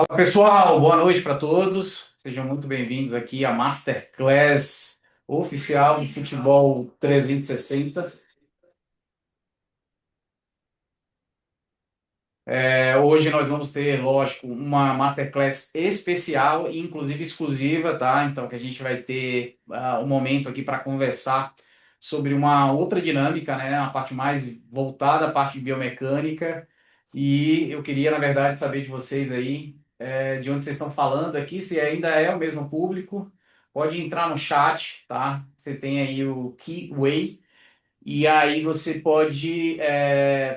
Fala pessoal, boa noite para todos. Sejam muito bem-vindos aqui à Masterclass oficial de Futebol 360. Hoje nós vamos ter, lógico, uma Masterclass especial e inclusive exclusiva, tá? Então que a gente vai ter um momento aqui para conversar sobre uma outra dinâmica, né? A parte mais voltada à parte de biomecânica. E eu queria, na verdade, saber de vocês aí, de onde vocês estão falando aqui, se ainda é o mesmo público. Pode entrar no chat, tá? Você tem aí o Keyway. E aí você pode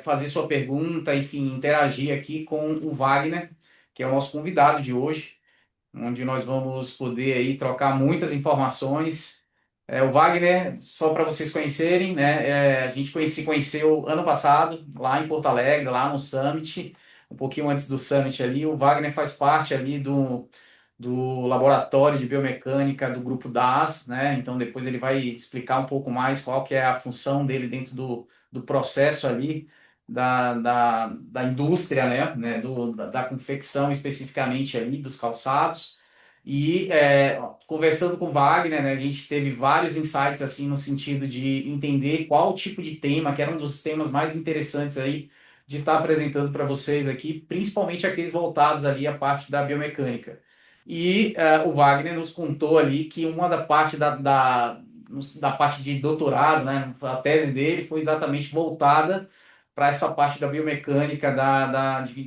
fazer sua pergunta, enfim, interagir aqui com o Wagner, que é o nosso convidado de hoje, onde nós vamos poder aí trocar muitas informações. O Wagner, só para vocês conhecerem, né? A gente se conheceu ano passado, lá em Porto Alegre, lá no Summit, um pouquinho antes do Summit ali. O Wagner faz parte ali do laboratório de biomecânica do grupo DAS, né? Então depois ele vai explicar um pouco mais qual que é a função dele dentro do processo ali da indústria, né? Da confecção especificamente ali dos calçados. E conversando com o Wagner, né, a gente teve vários insights assim no sentido de entender qual tipo de tema, que era um dos temas mais interessantes aí de estar apresentando para vocês aqui, principalmente aqueles voltados ali à parte da biomecânica. E o Wagner nos contou ali que uma da parte da parte de doutorado, né, a tese dele foi exatamente voltada para essa parte da biomecânica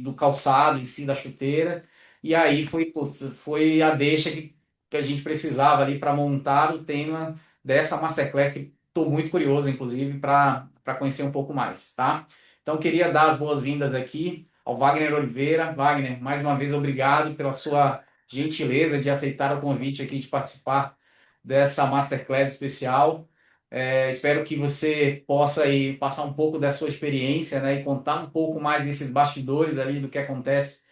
do calçado em si, da chuteira. E aí foi, putz, foi a deixa que a gente precisava ali para montar o tema dessa Masterclass, que estou muito curioso, inclusive, para conhecer um pouco mais, tá? Então, queria dar as boas-vindas aqui ao Wagner Oliveira. Wagner, mais uma vez, obrigado pela sua gentileza de aceitar o convite aqui de participar dessa Masterclass especial. Espero que você possa aí passar um pouco da sua experiência, né, e contar um pouco mais desses bastidores ali do que acontece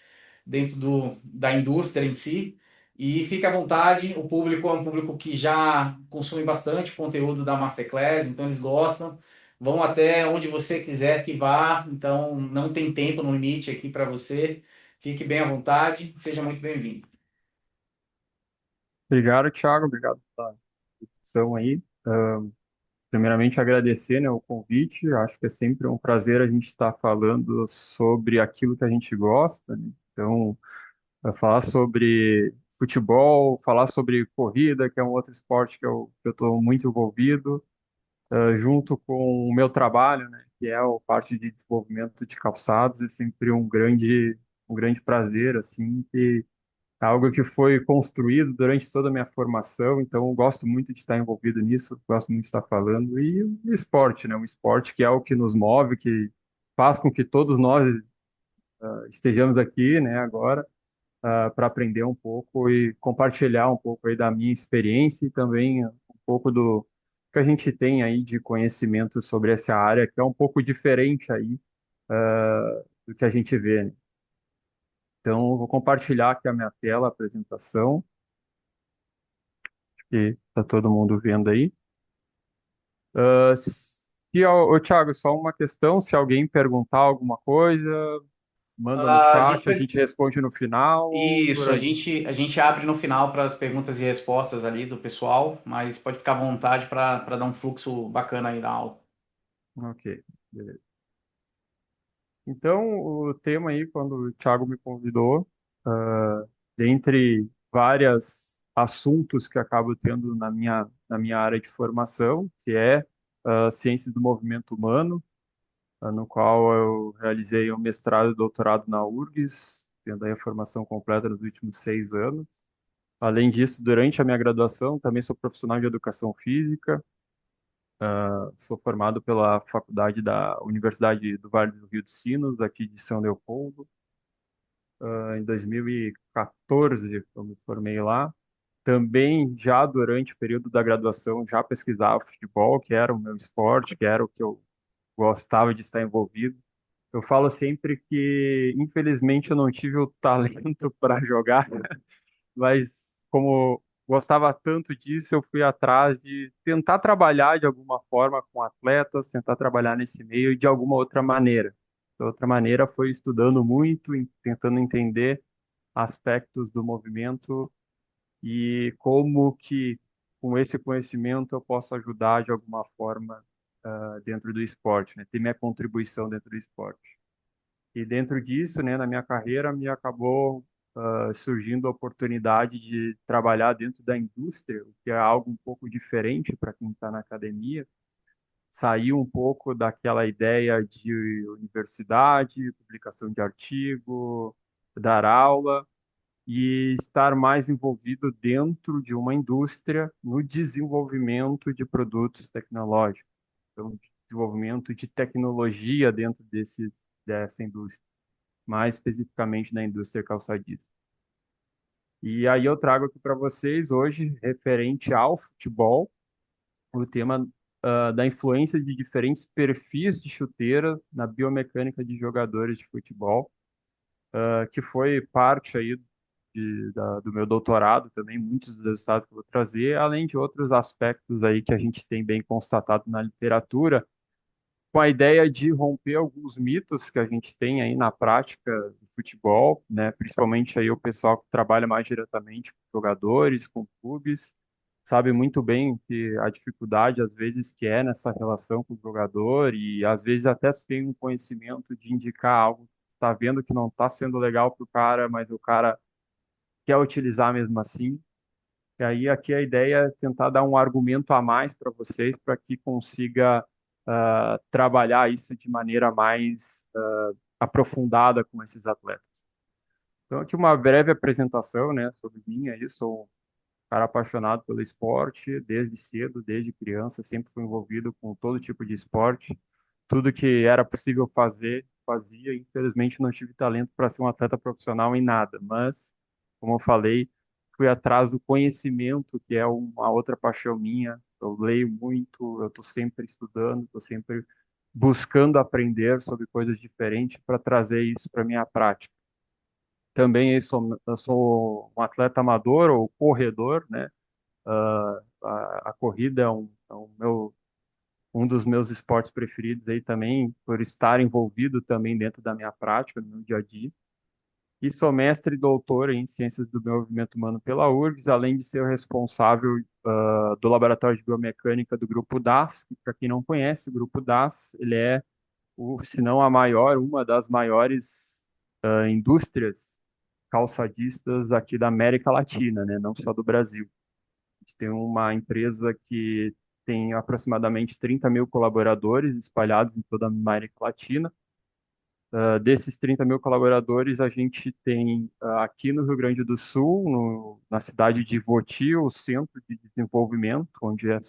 dentro da indústria em si. E fique à vontade, o público é um público que já consome bastante conteúdo da Masterclass, então eles gostam. Vão até onde você quiser que vá, então não tem tempo no limite aqui para você. Fique bem à vontade, seja muito bem-vindo. Obrigado, Thiago. Obrigado pela discussão aí. Primeiramente, agradecer, né, o convite. Acho que é sempre um prazer a gente estar falando sobre aquilo que a gente gosta, né? Então, falar sobre futebol, falar sobre corrida, que é um outro esporte que eu estou muito envolvido, junto com o meu trabalho, né, que é a parte de desenvolvimento de calçados, é sempre um grande prazer, assim, que é algo que foi construído durante toda a minha formação, então eu gosto muito de estar envolvido nisso, gosto muito de estar falando. E o esporte, né? O esporte que é o que nos move, que faz com que todos nós estejamos aqui, né, agora, para aprender um pouco e compartilhar um pouco aí da minha experiência e também um pouco do que a gente tem aí de conhecimento sobre essa área, que é um pouco diferente aí do que a gente vê, né? Então, eu vou compartilhar aqui a minha tela, a apresentação, que está todo mundo vendo aí. Thiago, só uma questão, se alguém perguntar alguma coisa, manda no A gente chat, a vai. gente responde no final ou Isso, a durante. gente, a gente abre no final para as perguntas e respostas ali do pessoal, mas pode ficar à vontade para dar um fluxo bacana aí na aula. Ok, beleza. Então, o tema aí, quando o Thiago me convidou, dentre vários assuntos que acabo tendo na minha área de formação, que é Ciências do Movimento Humano, no qual eu realizei um mestrado e doutorado na URGS, tendo aí a formação completa nos últimos 6 anos. Além disso, durante a minha graduação, também sou profissional de educação física, sou formado pela faculdade da Universidade do Vale do Rio dos Sinos, aqui de São Leopoldo. Em 2014, eu me formei lá. Também, já durante o período da graduação, já pesquisava futebol, que era o meu esporte, que era o que eu gostava de estar envolvido. Eu falo sempre que, infelizmente, eu não tive o talento para jogar, mas como gostava tanto disso, eu fui atrás de tentar trabalhar de alguma forma com atletas, tentar trabalhar nesse meio de alguma outra maneira. De outra maneira foi estudando muito, tentando entender. aspectos do movimento e como que com esse conhecimento eu posso ajudar de alguma forma dentro do esporte, né? Ter minha contribuição dentro do esporte. E dentro disso, né, na minha carreira, me acabou surgindo a oportunidade de trabalhar dentro da indústria, o que é algo um pouco diferente para quem está na academia. Sair um pouco daquela ideia de universidade, publicação de artigo, dar aula e estar mais envolvido dentro de uma indústria no desenvolvimento de produtos tecnológicos, então, desenvolvimento de tecnologia dentro dessa indústria, mais especificamente na indústria calçadista. E aí eu trago aqui para vocês hoje, referente ao futebol, o tema da influência de diferentes perfis de chuteira na biomecânica de jogadores de futebol, que foi parte aí do meu doutorado também, muitos dos resultados que eu vou trazer, além de outros aspectos aí que a gente tem bem constatado na literatura, com a ideia de romper alguns mitos que a gente tem aí na prática do futebol, né? Principalmente aí o pessoal que trabalha mais diretamente com jogadores, com clubes, sabe muito bem que a dificuldade às vezes que é nessa relação com o jogador e às vezes até tem um conhecimento de indicar algo que está vendo que não está sendo legal para o cara, mas o cara quer utilizar mesmo assim. E aí aqui a ideia é tentar dar um argumento a mais para vocês para que consiga trabalhar isso de maneira mais aprofundada com esses atletas. Então aqui uma breve apresentação, né, sobre mim. Aí sou um cara apaixonado pelo esporte desde cedo, desde criança, sempre fui envolvido com todo tipo de esporte. Tudo que era possível fazer, fazia. Infelizmente não tive talento para ser um atleta profissional em nada, mas como eu falei, fui atrás do conhecimento, que é uma outra paixão minha. Eu leio muito, eu estou sempre estudando, estou sempre buscando aprender sobre coisas diferentes para trazer isso para minha prática. Também eu sou um atleta amador ou corredor, né? A corrida um dos meus esportes preferidos aí também, por estar envolvido também dentro da minha prática, no meu dia a dia. E sou mestre e doutor em Ciências do Movimento Humano pela URGS, além de ser o responsável do Laboratório de Biomecânica do Grupo DAS, que, para quem não conhece, o Grupo DAS, ele é, se não a maior, uma das maiores indústrias calçadistas aqui da América Latina, né? Não só do Brasil. A gente tem uma empresa que tem aproximadamente 30 mil colaboradores espalhados em toda a América Latina. Desses 30 mil colaboradores, a gente tem aqui no Rio Grande do Sul, na cidade de Voti, o Centro de Desenvolvimento, onde é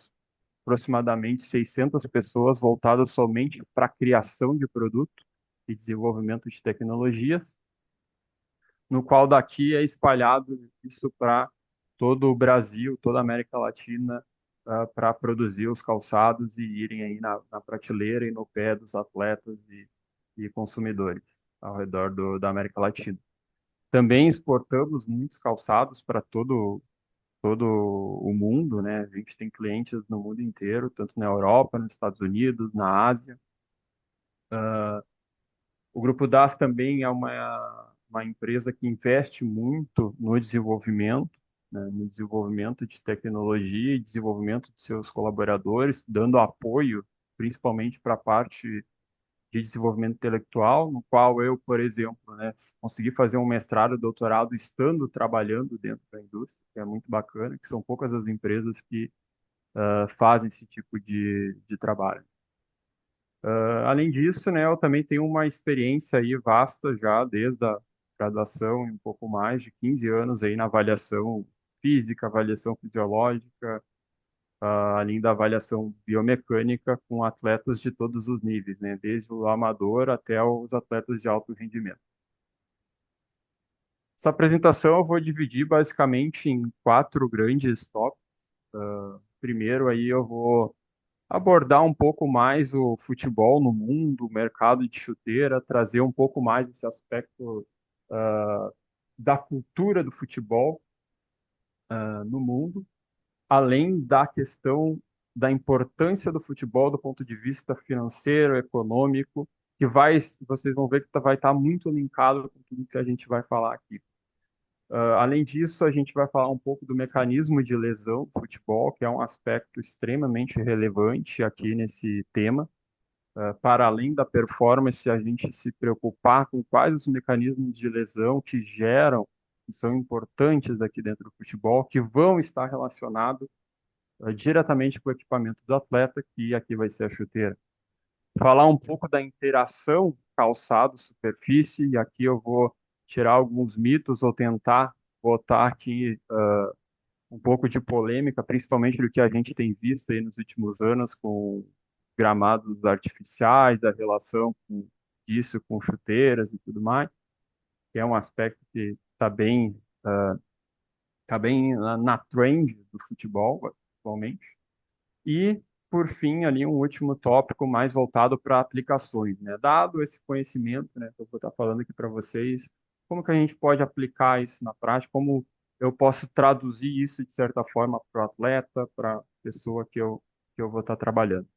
aproximadamente 600 pessoas voltadas somente para a criação de produto e desenvolvimento de tecnologias, no qual daqui é espalhado isso para todo o Brasil, toda a América Latina, para produzir os calçados e irem aí na prateleira e no pé dos atletas e consumidores ao redor da América Latina. Também exportamos muitos calçados para todo o mundo, né? A gente tem clientes no mundo inteiro, tanto na Europa, nos Estados Unidos, na Ásia. O Grupo DAS também é uma empresa que investe muito no desenvolvimento, né, no desenvolvimento de tecnologia e desenvolvimento de seus colaboradores, dando apoio principalmente para a parte de desenvolvimento intelectual, no qual eu, por exemplo, né, consegui fazer um mestrado e doutorado estando trabalhando dentro da indústria, que é muito bacana, que são poucas as empresas que fazem esse tipo de trabalho. Além disso, né, eu também tenho uma experiência aí vasta já desde a graduação, e um pouco mais de 15 anos aí na avaliação física, avaliação fisiológica, além da avaliação biomecânica com atletas de todos os níveis, né, desde o amador até os atletas de alto rendimento. Essa apresentação eu vou dividir basicamente em quatro grandes tópicos. Primeiro aí eu vou abordar um pouco mais o futebol no mundo, o mercado de chuteira, trazer um pouco mais esse aspecto ah, da cultura do futebol no mundo, além da questão da importância do futebol do ponto de vista financeiro, econômico, que vai, vocês vão ver que vai estar muito linkado com tudo que a gente vai falar aqui. Além disso, a gente vai falar um pouco do mecanismo de lesão do futebol, que é um aspecto extremamente relevante aqui nesse tema. Para além da performance, a gente se preocupar com quais os mecanismos de lesão que geram, que são importantes aqui dentro do futebol, que vão estar relacionados diretamente com o equipamento do atleta, que aqui vai ser a chuteira. Falar um pouco da interação calçado-superfície, e aqui eu vou tirar alguns mitos ou tentar botar aqui um pouco de polêmica, principalmente do que a gente tem visto aí nos últimos anos com gramados artificiais, a relação com isso com chuteiras e tudo mais, que é um aspecto que tá bem na trend do futebol atualmente. E, por fim, ali um último tópico mais voltado para aplicações, né? Dado esse conhecimento, né, que eu vou estar falando aqui para vocês, como que a gente pode aplicar isso na prática? Como eu posso traduzir isso de certa forma para o atleta, para a pessoa que eu vou estar trabalhando?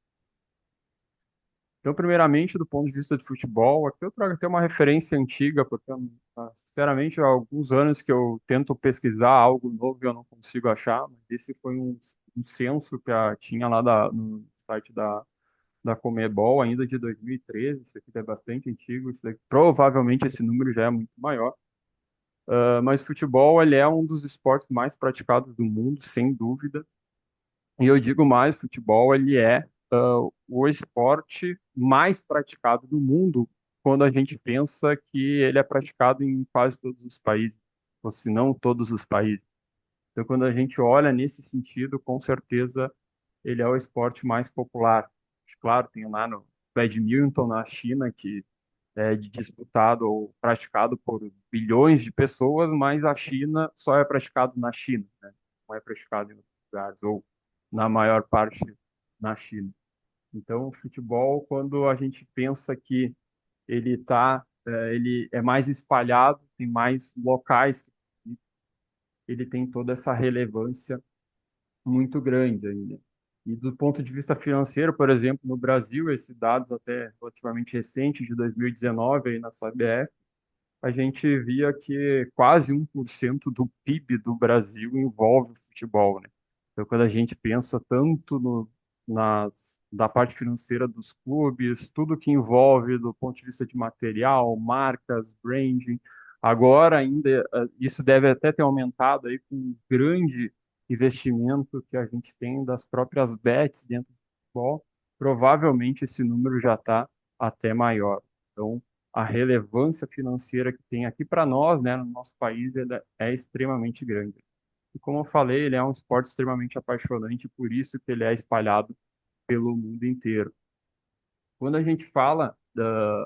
Então, primeiramente, do ponto de vista de futebol, aqui eu trago até uma referência antiga, porque, sinceramente, há alguns anos que eu tento pesquisar algo novo e eu não consigo achar, mas esse foi um censo que tinha lá no site da Conmebol, ainda de 2013, isso aqui é bastante antigo, provavelmente esse número já é muito maior. Mas futebol, ele é um dos esportes mais praticados do mundo, sem dúvida. E eu digo mais, futebol ele é o esporte mais praticado do mundo quando a gente pensa que ele é praticado em quase todos os países, ou se não todos os países. Então, quando a gente olha nesse sentido, com certeza ele é o esporte mais popular. Claro, tem lá no badminton na China, que é disputado ou praticado por bilhões de pessoas, mas a China só é praticado na China, né? Não é praticado em outros lugares, ou na maior parte na China. Então, o futebol, quando a gente pensa que ele é mais espalhado, tem mais locais, ele tem toda essa relevância muito grande ainda. E do ponto de vista financeiro, por exemplo, no Brasil, esses dados até relativamente recentes, de 2019, aí na CBF, a gente via que quase 1% do PIB do Brasil envolve o futebol, né? Então, quando a gente pensa tanto da parte financeira dos clubes, tudo que envolve do ponto de vista de material, marcas, branding, agora ainda isso deve até ter aumentado aí com um grande investimento que a gente tem das próprias bets dentro do futebol, provavelmente esse número já está até maior. Então, a relevância financeira que tem aqui para nós, né, no nosso país, ela é extremamente grande. E como eu falei, ele é um esporte extremamente apaixonante, por isso que ele é espalhado pelo mundo inteiro. Quando a gente fala,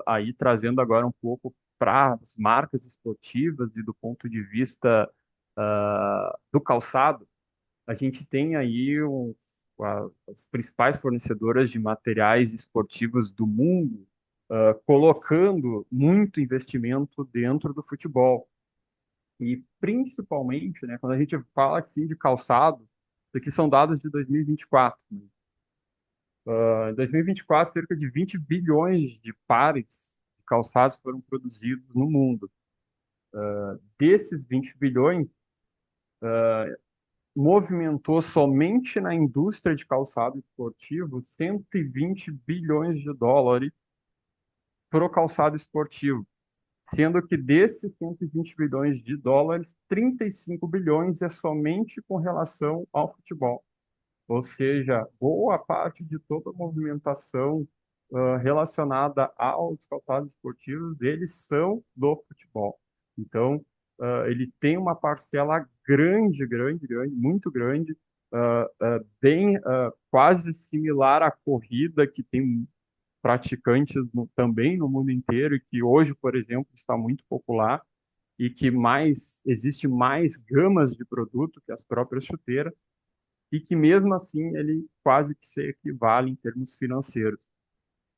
aí trazendo agora um pouco para as marcas esportivas e do ponto de vista do calçado, a gente tem aí as principais fornecedoras de materiais esportivos do mundo, colocando muito investimento dentro do futebol. E principalmente, né, quando a gente fala assim de calçado, isso aqui são dados de 2024. Né? Em 2024, cerca de 20 bilhões de pares de calçados foram produzidos no mundo. Desses 20 bilhões, movimentou somente na indústria de calçado esportivo 120 bilhões de dólares para o calçado esportivo, sendo que desses 120 bilhões de dólares, 35 bilhões é somente com relação ao futebol. Ou seja, boa parte de toda a movimentação relacionada aos calçados esportivos, eles são do futebol. Então, ele tem uma parcela grande, grande, grande, muito grande, bem quase similar à corrida, que tem praticantes também no mundo inteiro, e que hoje, por exemplo, está muito popular, e que existe mais gamas de produto que as próprias chuteiras, e que mesmo assim ele quase que se equivale em termos financeiros.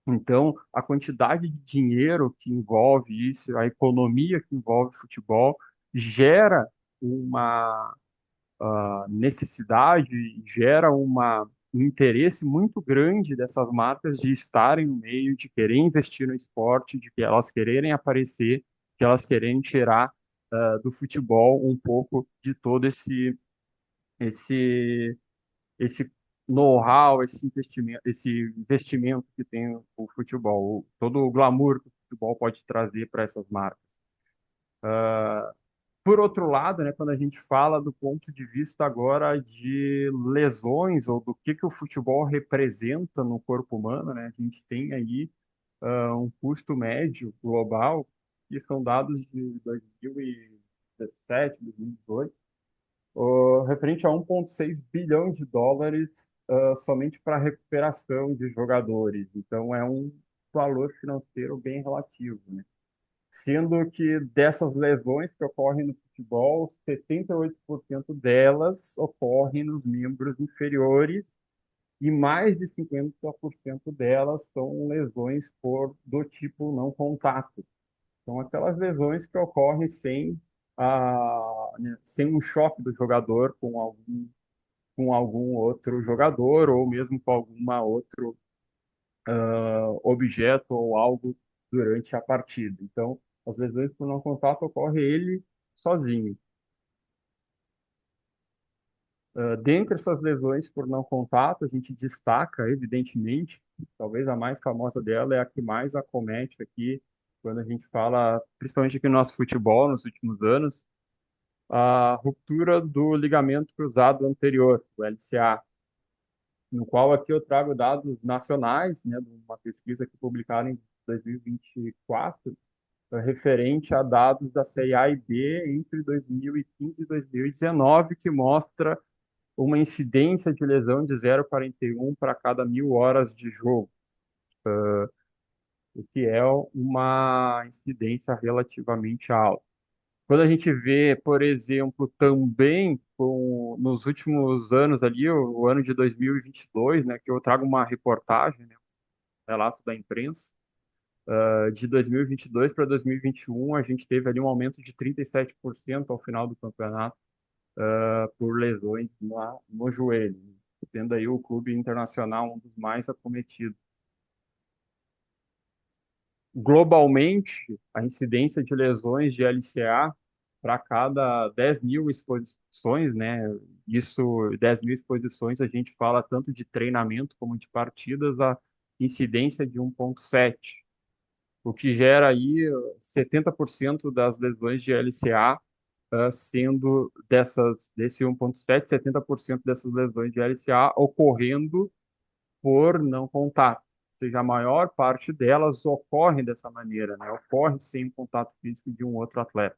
Então, a quantidade de dinheiro que envolve isso, a economia que envolve futebol, gera uma necessidade, gera um interesse muito grande dessas marcas de estarem no meio, de querer investir no esporte, de que elas quererem aparecer, que elas quererem tirar do futebol um pouco de todo esse, esse know-how, esse investimento que tem o futebol, todo o glamour que o futebol pode trazer para essas marcas. Por outro lado, né, quando a gente fala do ponto de vista agora de lesões ou do que o futebol representa no corpo humano, né, a gente tem aí um custo médio global, que são dados de 2017, 2018, referente a 1,6 bilhão de dólares somente para recuperação de jogadores. Então, é um valor financeiro bem relativo, né? Sendo que dessas lesões que ocorrem no futebol, 78% delas ocorrem nos membros inferiores e mais de 50% delas são lesões do tipo não contato. São aquelas lesões que ocorrem sem um choque do jogador com algum outro jogador ou mesmo com alguma outro objeto ou algo durante a partida. Então, as lesões por não contato ocorrem ele sozinho. Dentre essas lesões por não contato, a gente destaca, evidentemente, talvez a mais famosa dela é a que mais acomete aqui, quando a gente fala, principalmente aqui no nosso futebol, nos últimos anos, a ruptura do ligamento cruzado anterior, o LCA, no qual aqui eu trago dados nacionais, né, de uma pesquisa que publicaram em 2024, referente a dados da CIA e B entre 2015 e 2019, que mostra uma incidência de lesão de 0,41 para cada 1.000 horas de jogo, o que é uma incidência relativamente alta. Quando a gente vê, por exemplo, também nos últimos anos ali, o ano de 2022, né, que eu trago uma reportagem, né, um relato da imprensa, de 2022 para 2021, a gente teve ali um aumento de 37% ao final do campeonato, por lesões no joelho, sendo aí o clube internacional um dos mais acometidos. Globalmente, a incidência de lesões de LCA para cada 10 mil exposições, né? Isso, 10 mil exposições, a gente fala tanto de treinamento como de partidas, a incidência de 1,7, o que gera aí 70% das lesões de LCA, sendo desse 1,7, 70% dessas lesões de LCA ocorrendo por não contato. Ou seja, a maior parte delas ocorre dessa maneira, né? Ocorre sem contato físico de um outro atleta.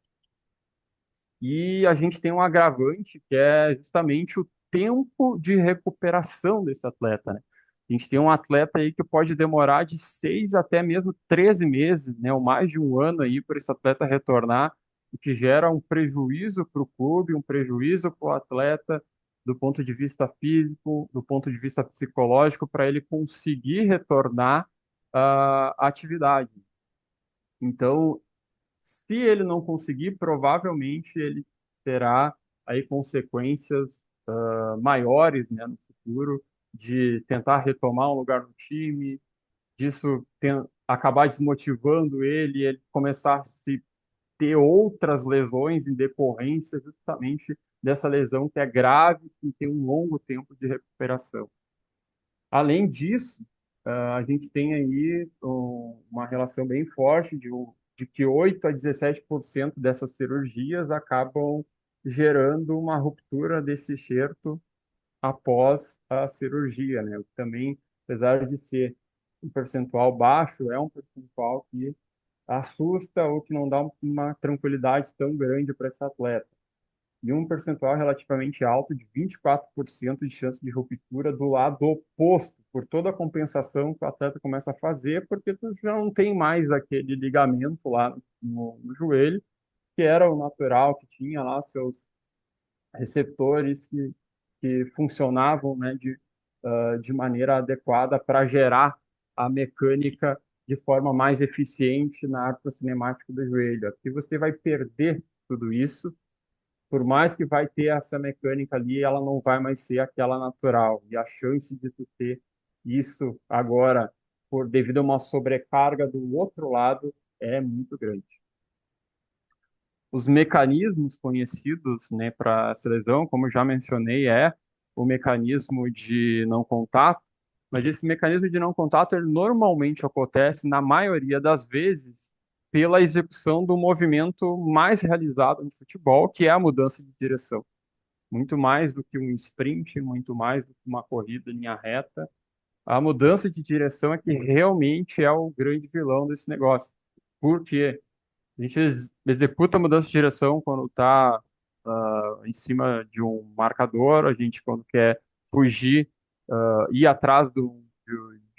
E a gente tem um agravante que é justamente o tempo de recuperação desse atleta, né? A gente tem um atleta aí que pode demorar de 6 até mesmo 13 meses, né? Ou mais de um ano aí para esse atleta retornar, o que gera um prejuízo para o clube, um prejuízo para o atleta do ponto de vista físico, do ponto de vista psicológico, para ele conseguir retornar à atividade. Então, se ele não conseguir, provavelmente ele terá aí consequências maiores, né, no futuro, de tentar retomar um lugar no time, disso acabar desmotivando ele começar a se ter outras lesões em decorrência justamente dessa lesão que é grave e tem um longo tempo de recuperação. Além disso, a gente tem aí uma relação bem forte de que 8 a 17% dessas cirurgias acabam gerando uma ruptura desse enxerto após a cirurgia, né? O que também, apesar de ser um percentual baixo, é um percentual que assusta ou que não dá uma tranquilidade tão grande para esse atleta e um percentual relativamente alto de 24% de chance de ruptura do lado oposto, por toda a compensação que o atleta começa a fazer, porque tu já não tem mais aquele ligamento lá no joelho, que era o natural, que tinha lá seus receptores que funcionavam, né, de maneira adequada para gerar a mecânica de forma mais eficiente na artrocinemática do joelho. Aqui você vai perder tudo isso, por mais que vai ter essa mecânica ali, ela não vai mais ser aquela natural. E a chance de tu ter isso agora, devido a uma sobrecarga do outro lado, é muito grande. os mecanismos conhecidos, né, para essa lesão, como eu já mencionei, é o mecanismo de não contato, mas esse mecanismo de não contato ele normalmente acontece, na maioria das vezes, pela execução do movimento mais realizado no futebol, que é a mudança de direção. Muito mais do que um sprint, muito mais do que uma corrida em linha reta. A mudança de direção é que realmente é o grande vilão desse negócio. Por quê? A gente executa a mudança de direção quando está em cima de um marcador, a gente quando quer fugir, ir atrás de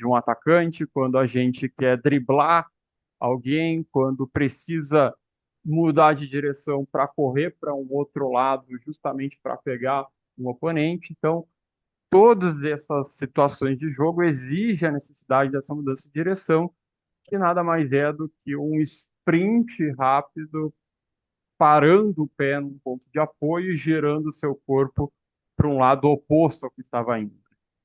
um atacante, quando a gente quer driblar alguém, quando precisa mudar de direção para correr para um outro lado, justamente para pegar um oponente. Então, todas essas situações de jogo exigem a necessidade dessa mudança de direção, que nada mais é do que um sprint rápido, parando o pé num ponto de apoio e girando o seu corpo para um lado oposto ao que estava indo.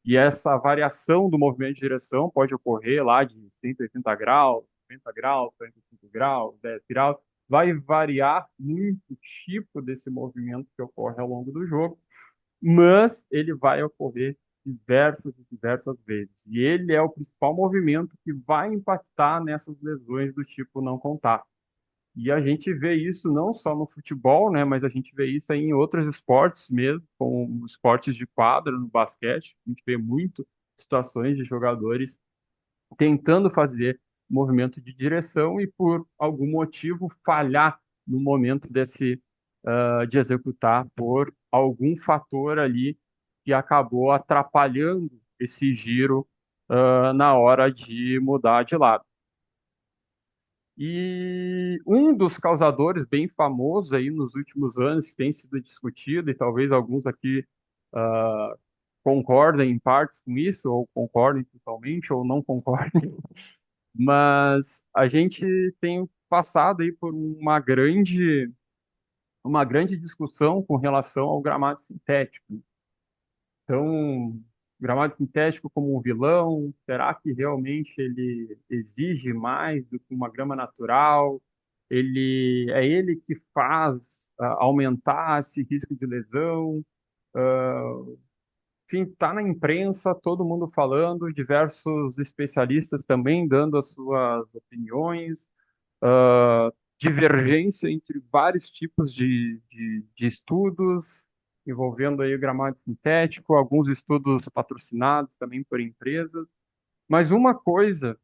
E essa variação do movimento de direção pode ocorrer lá de 180 graus, 90 graus, 45 graus, 10 graus, vai variar muito o tipo desse movimento que ocorre ao longo do jogo, mas ele vai ocorrer diversas e diversas vezes. E ele é o principal movimento que vai impactar nessas lesões do tipo não contato. E a gente vê isso não só no futebol, né, mas a gente vê isso aí em outros esportes mesmo, como esportes de quadra, no basquete. A gente vê muito situações de jogadores tentando fazer movimento de direção e por algum motivo falhar no momento de executar por algum fator ali que acabou atrapalhando esse giro na hora de mudar de lado. E um dos causadores bem famosos aí nos últimos anos, que tem sido discutido, e talvez alguns aqui ah, concordem em partes com isso, ou concordem totalmente, ou não concordem, mas a gente tem passado aí por uma grande discussão com relação ao gramado sintético. Então, gramado sintético como um vilão, será que realmente ele exige mais do que uma grama natural? Ele que faz aumentar esse risco de lesão? Enfim, está na imprensa, todo mundo falando, diversos especialistas também dando as suas opiniões, divergência entre vários tipos de estudos envolvendo aí o gramado sintético, alguns estudos patrocinados também por empresas. Mas uma coisa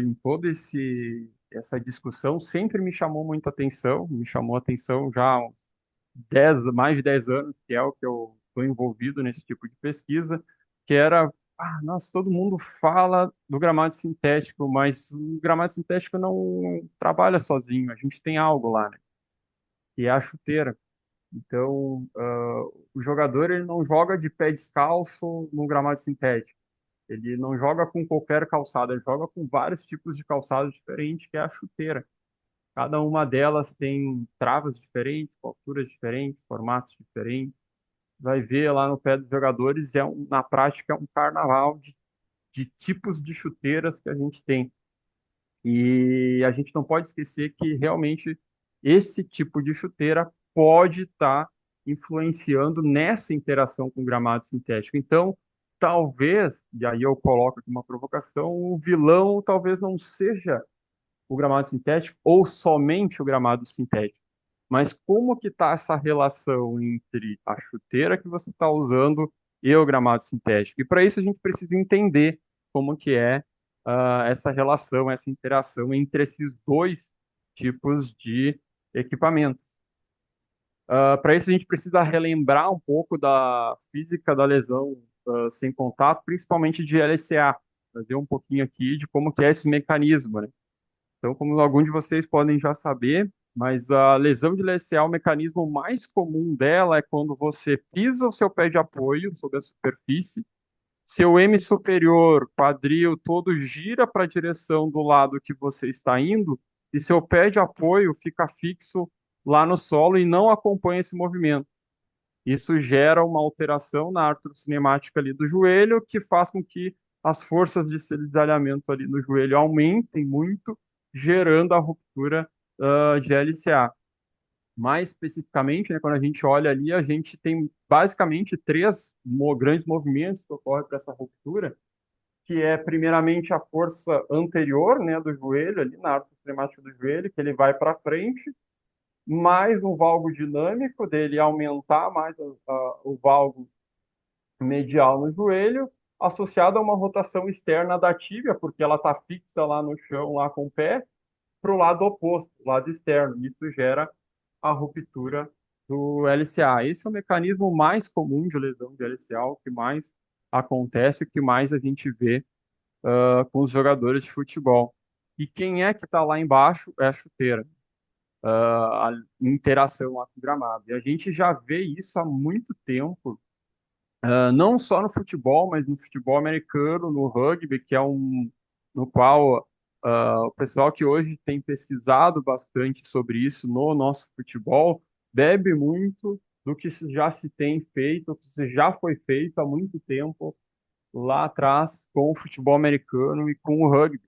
em toda essa discussão sempre me chamou muita atenção, me chamou a atenção já há uns 10, mais de 10 anos, que é o que eu estou envolvido nesse tipo de pesquisa, que era, nossa, todo mundo fala do gramado sintético, mas o gramado sintético não trabalha sozinho, a gente tem algo lá, né? Que é a chuteira. Então, o jogador ele não joga de pé descalço no gramado sintético. Ele não joga com qualquer calçado, ele joga com vários tipos de calçado diferentes, que é a chuteira. Cada uma delas tem travas diferentes, alturas diferentes, formatos diferentes. Vai ver lá no pé dos jogadores, na prática, é um carnaval de tipos de chuteiras que a gente tem. E a gente não pode esquecer que realmente esse tipo de chuteira pode estar influenciando nessa interação com o gramado sintético. Então, talvez, e aí eu coloco aqui uma provocação, o vilão talvez não seja o gramado sintético ou somente o gramado sintético. Mas como que está essa relação entre a chuteira que você está usando e o gramado sintético? E para isso a gente precisa entender como que é essa relação, essa interação entre esses dois tipos de equipamentos. Para isso a gente precisa relembrar um pouco da física da lesão sem contato, principalmente de LCA, trazer um pouquinho aqui de como que é esse mecanismo, né? Então, como alguns de vocês podem já saber, mas a lesão de LCA, o mecanismo mais comum dela é quando você pisa o seu pé de apoio sobre a superfície, seu M superior, quadril, todo gira para a direção do lado que você está indo, e seu pé de apoio fica fixo lá no solo e não acompanha esse movimento. Isso gera uma alteração na artrocinemática ali do joelho, que faz com que as forças de cisalhamento ali no joelho aumentem muito, gerando a ruptura de LCA. Mais especificamente, né, quando a gente olha ali, a gente tem basicamente três grandes movimentos que ocorrem para essa ruptura, que é primeiramente a força anterior, né, do joelho, ali na arte sistemática do joelho, que ele vai para frente, mais um valgo dinâmico dele aumentar mais o valgo medial no joelho, associado a uma rotação externa da tíbia, porque ela está fixa lá no chão, lá com o pé, para o lado oposto, o lado externo. Isso gera a ruptura do LCA. Esse é o mecanismo mais comum de lesão de LCA, o que mais acontece, o que mais a gente vê com os jogadores de futebol. E quem é que está lá embaixo é a chuteira, a interação lá com o gramado. E a gente já vê isso há muito tempo, não só no futebol, mas no futebol americano, no rugby, que é no qual o pessoal que hoje tem pesquisado bastante sobre isso no nosso futebol bebe muito do que já se tem feito, do que já foi feito há muito tempo lá atrás com o futebol americano e com o rugby,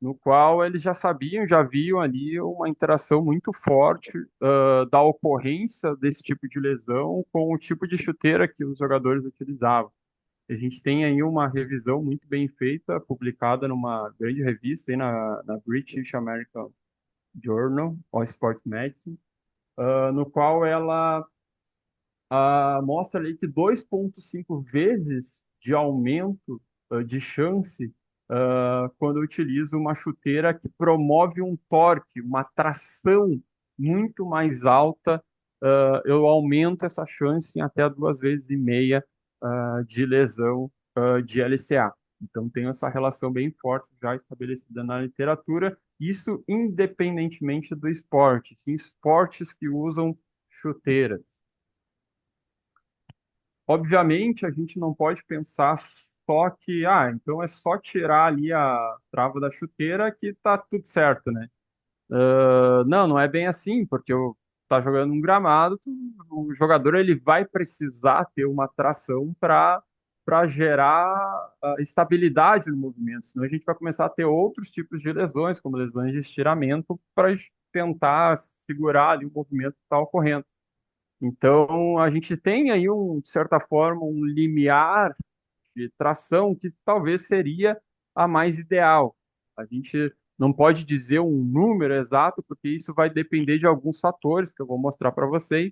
no qual eles já sabiam, já viam ali uma interação muito forte da ocorrência desse tipo de lesão com o tipo de chuteira que os jogadores utilizavam. A gente tem aí uma revisão muito bem feita, publicada numa grande revista aí na British American Journal of Sports Medicine, no qual ela mostra ali que 2,5 vezes de aumento de chance quando eu utilizo uma chuteira que promove um torque, uma tração muito mais alta, eu aumento essa chance em até 2,5 vezes de lesão de LCA. Então, tem essa relação bem forte já estabelecida na literatura, isso independentemente do esporte, sim, esportes que usam chuteiras. Obviamente, a gente não pode pensar só que, então é só tirar ali a trava da chuteira que tá tudo certo, né? Não, não é bem assim, porque eu tá jogando um gramado, o jogador ele vai precisar ter uma tração para gerar estabilidade no movimento, senão a gente vai começar a ter outros tipos de lesões, como lesões de estiramento, para tentar segurar ali o movimento que está ocorrendo. Então, a gente tem aí, de certa forma, um limiar de tração que talvez seria a mais ideal. A gente não pode dizer um número exato, porque isso vai depender de alguns fatores que eu vou mostrar para vocês,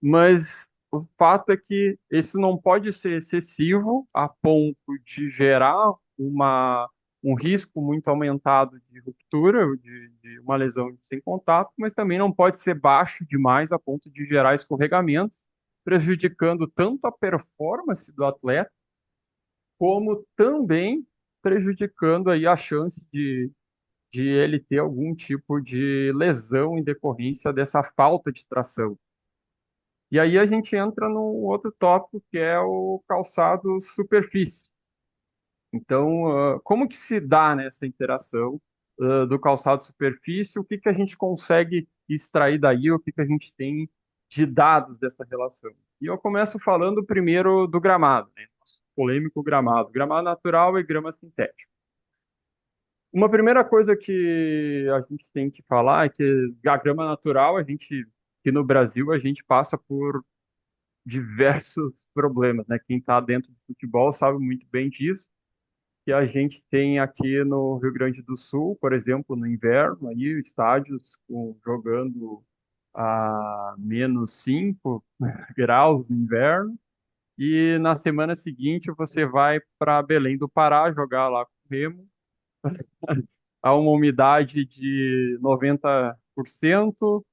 mas o fato é que isso não pode ser excessivo a ponto de gerar um risco muito aumentado de ruptura, de uma lesão sem contato, mas também não pode ser baixo demais a ponto de gerar escorregamentos, prejudicando tanto a performance do atleta, como também prejudicando aí a chance de ele ter algum tipo de lesão em decorrência dessa falta de tração. E aí a gente entra num outro tópico que é o calçado superfície. Então, como que se dá nessa interação do calçado superfície? O que que a gente consegue extrair daí? O que que a gente tem de dados dessa relação? E eu começo falando primeiro do gramado, né? Nosso polêmico gramado, gramado natural e grama sintética. Uma primeira coisa que a gente tem que falar é que a grama natural, aqui no Brasil, a gente passa por diversos problemas, né? Quem está dentro do futebol sabe muito bem disso. Que a gente tem aqui no Rio Grande do Sul, por exemplo, no inverno, aí estádios jogando a -5 graus no inverno, e na semana seguinte você vai para Belém do Pará jogar lá com o Remo, a uma umidade de 90%,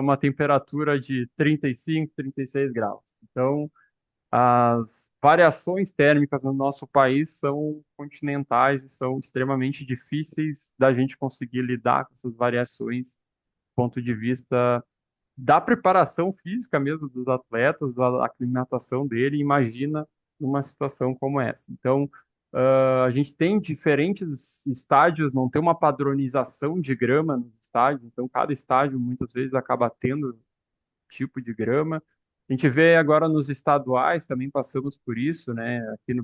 uma temperatura de 35, 36 graus. Então, as variações térmicas no nosso país são continentais e são extremamente difíceis da gente conseguir lidar com essas variações do ponto de vista da preparação física mesmo dos atletas, da aclimatação dele. Imagina uma situação como essa. Então, a gente tem diferentes estádios, não tem uma padronização de grama nos estádios, então cada estádio muitas vezes acaba tendo tipo de grama. A gente vê agora nos estaduais, também passamos por isso, né?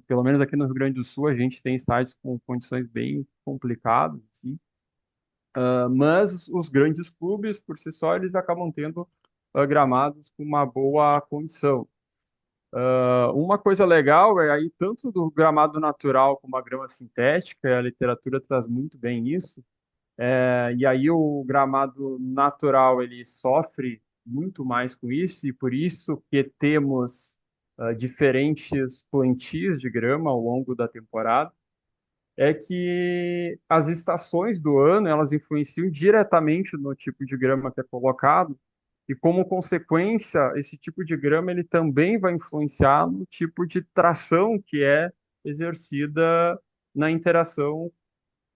Pelo menos aqui no Rio Grande do Sul, a gente tem estádios com condições bem complicadas, assim. Mas os grandes clubes, por si só, eles acabam tendo gramados com uma boa condição. Uma coisa legal é aí, tanto do gramado natural como a grama sintética, a literatura traz muito bem isso, e aí o gramado natural ele sofre muito mais com isso, e por isso que temos diferentes plantios de grama ao longo da temporada, é que as estações do ano elas influenciam diretamente no tipo de grama que é colocado, e como consequência, esse tipo de grama ele também vai influenciar no tipo de tração que é exercida na interação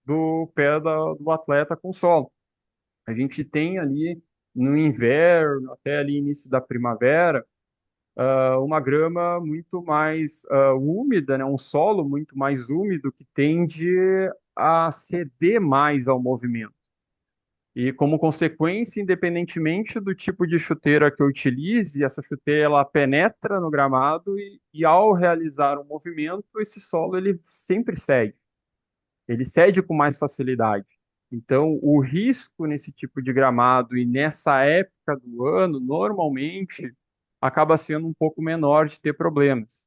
do pé do atleta com o solo. A gente tem ali no inverno, até ali início da primavera, uma grama muito mais úmida, né? Um solo muito mais úmido que tende a ceder mais ao movimento. E como consequência, independentemente do tipo de chuteira que eu utilize, essa chuteira ela penetra no gramado e ao realizar um movimento, esse solo ele sempre cede. Ele cede com mais facilidade. Então, o risco nesse tipo de gramado e nessa época do ano, normalmente, acaba sendo um pouco menor de ter problemas.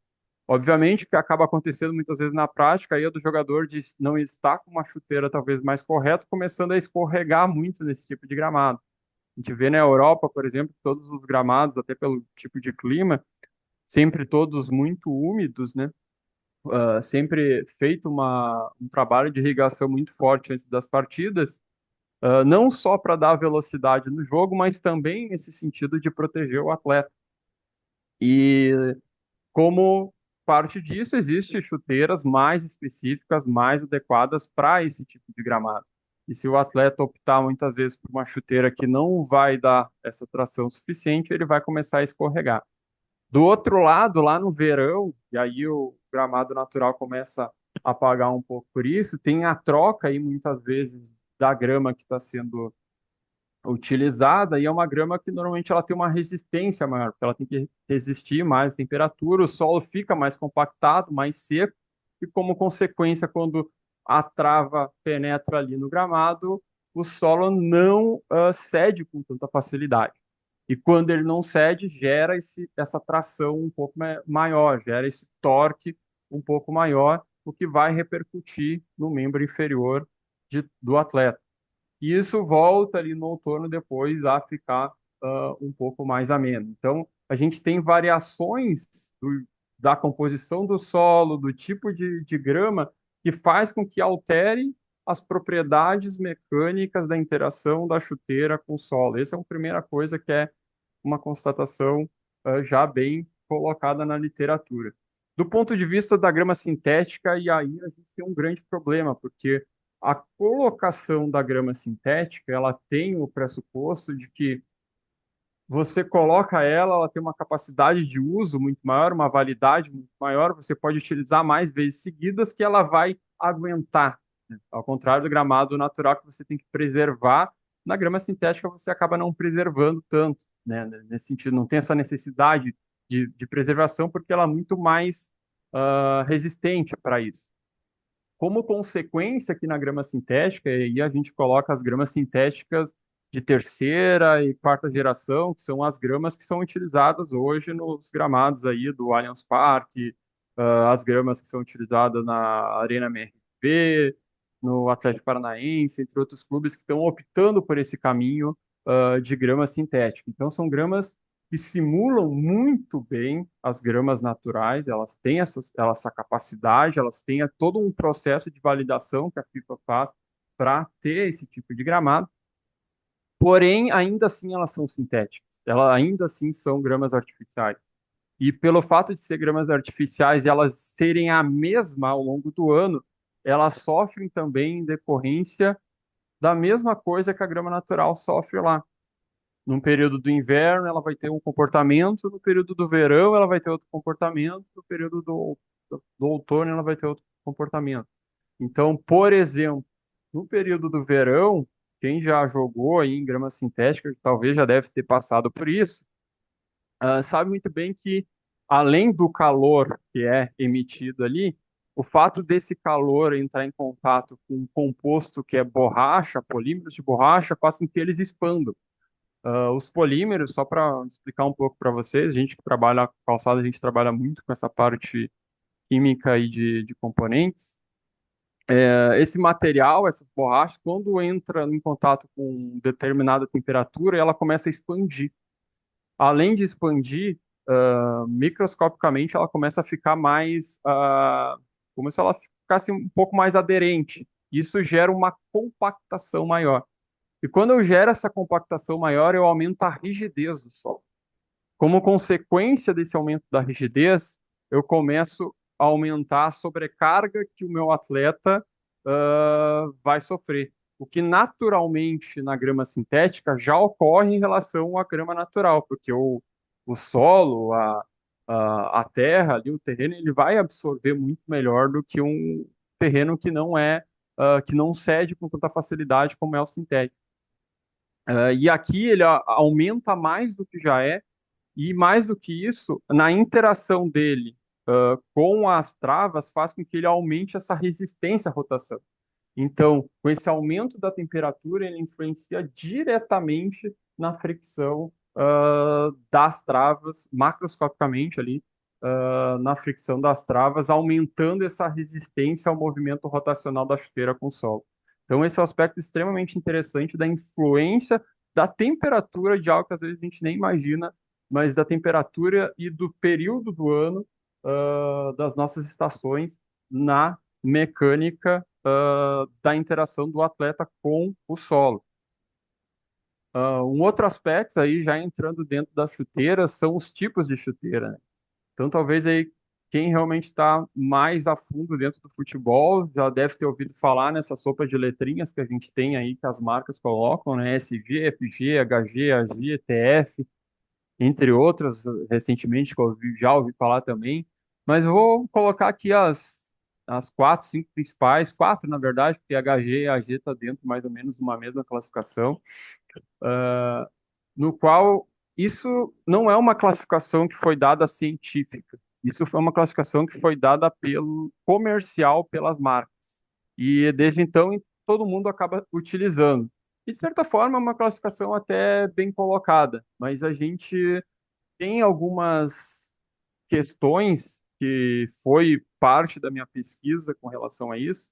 Obviamente, o que acaba acontecendo muitas vezes na prática aí é do jogador de não estar com uma chuteira talvez mais correta, começando a escorregar muito nesse tipo de gramado. A gente vê na Europa, por exemplo, todos os gramados, até pelo tipo de clima, sempre todos muito úmidos, né? Sempre feito um trabalho de irrigação muito forte antes das partidas, não só para dar velocidade no jogo, mas também nesse sentido de proteger o atleta. E como parte disso, existem chuteiras mais específicas, mais adequadas para esse tipo de gramado. E se o atleta optar muitas vezes por uma chuteira que não vai dar essa tração suficiente, ele vai começar a escorregar. Do outro lado, lá no verão, e aí o gramado natural começa a pagar um pouco por isso, tem a troca aí muitas vezes da grama que está sendo utilizada, e é uma grama que normalmente ela tem uma resistência maior, porque ela tem que resistir mais à temperatura, o solo fica mais compactado, mais seco, e como consequência, quando a trava penetra ali no gramado, o solo não cede com tanta facilidade. E quando ele não cede, gera essa tração um pouco maior, gera esse torque um pouco maior, o que vai repercutir no membro inferior do atleta. E isso volta ali no outono depois a ficar um pouco mais ameno. Então, a gente tem variações da composição do solo, do tipo de grama, que faz com que altere as propriedades mecânicas da interação da chuteira com o solo. Essa é a primeira coisa que é uma constatação já bem colocada na literatura. Do ponto de vista da grama sintética, e aí a gente tem um grande problema, porque a colocação da grama sintética, ela tem o pressuposto de que você coloca ela, ela tem uma capacidade de uso muito maior, uma validade muito maior, você pode utilizar mais vezes seguidas que ela vai aguentar, né? Ao contrário do gramado natural que você tem que preservar, na grama sintética você acaba não preservando tanto, né? Nesse sentido, não tem essa necessidade de preservação porque ela é muito mais resistente para isso. Como consequência aqui na grama sintética, e a gente coloca as gramas sintéticas de terceira e quarta geração, que são as gramas que são utilizadas hoje nos gramados aí do Allianz Parque, as gramas que são utilizadas na Arena MRV, no Atlético Paranaense, entre outros clubes que estão optando por esse caminho, de grama sintética. Então, são gramas que simulam muito bem as gramas naturais, elas têm essa capacidade, elas têm todo um processo de validação que a FIFA faz para ter esse tipo de gramado, porém, ainda assim elas são sintéticas, elas ainda assim são gramas artificiais. E pelo fato de ser gramas artificiais e elas serem a mesma ao longo do ano, elas sofrem também em decorrência da mesma coisa que a grama natural sofre lá. Num período do inverno, ela vai ter um comportamento, no período do verão, ela vai ter outro comportamento, no período do outono, ela vai ter outro comportamento. Então, por exemplo, no período do verão, quem já jogou aí em grama sintética, talvez já deve ter passado por isso, sabe muito bem que, além do calor que é emitido ali, o fato desse calor entrar em contato com um composto que é borracha, polímeros de borracha, faz com que eles expandam. Os polímeros, só para explicar um pouco para vocês, a gente que trabalha com calçado, a gente trabalha muito com essa parte química e de componentes. Esse material, essas borrachas, quando entra em contato com determinada temperatura, ela começa a expandir. Além de expandir, microscopicamente, ela começa a ficar mais, como se ela ficasse um pouco mais aderente. Isso gera uma compactação maior. E quando eu gero essa compactação maior, eu aumento a rigidez do solo. Como consequência desse aumento da rigidez, eu começo a aumentar a sobrecarga que o meu atleta vai sofrer. O que naturalmente na grama sintética já ocorre em relação à grama natural, porque o solo, a terra, ali, o terreno, ele vai absorver muito melhor do que um terreno que não que não cede com tanta facilidade como é o sintético. E aqui ele aumenta mais do que já é, e mais do que isso, na interação dele com as travas, faz com que ele aumente essa resistência à rotação. Então, com esse aumento da temperatura, ele influencia diretamente na fricção das travas, macroscopicamente ali, na fricção das travas, aumentando essa resistência ao movimento rotacional da chuteira com o solo. Então, esse é um aspecto extremamente interessante da influência da temperatura de algo que às vezes a gente nem imagina, mas da temperatura e do período do ano, das nossas estações na mecânica da interação do atleta com o solo. Um outro aspecto aí, já entrando dentro das chuteiras, são os tipos de chuteira, né? Então, talvez aí quem realmente está mais a fundo dentro do futebol já deve ter ouvido falar nessa sopa de letrinhas que a gente tem aí, que as marcas colocam, né? SG, FG, HG, AG, TF, entre outras, recentemente, que já ouvi falar também. Mas eu vou colocar aqui as quatro, cinco principais, quatro, na verdade, porque HG e AG está dentro mais ou menos de uma mesma classificação, no qual isso não é uma classificação que foi dada científica. Isso foi uma classificação que foi dada pelo comercial pelas marcas. E desde então todo mundo acaba utilizando. E de certa forma é uma classificação até bem colocada, mas a gente tem algumas questões que foi parte da minha pesquisa com relação a isso,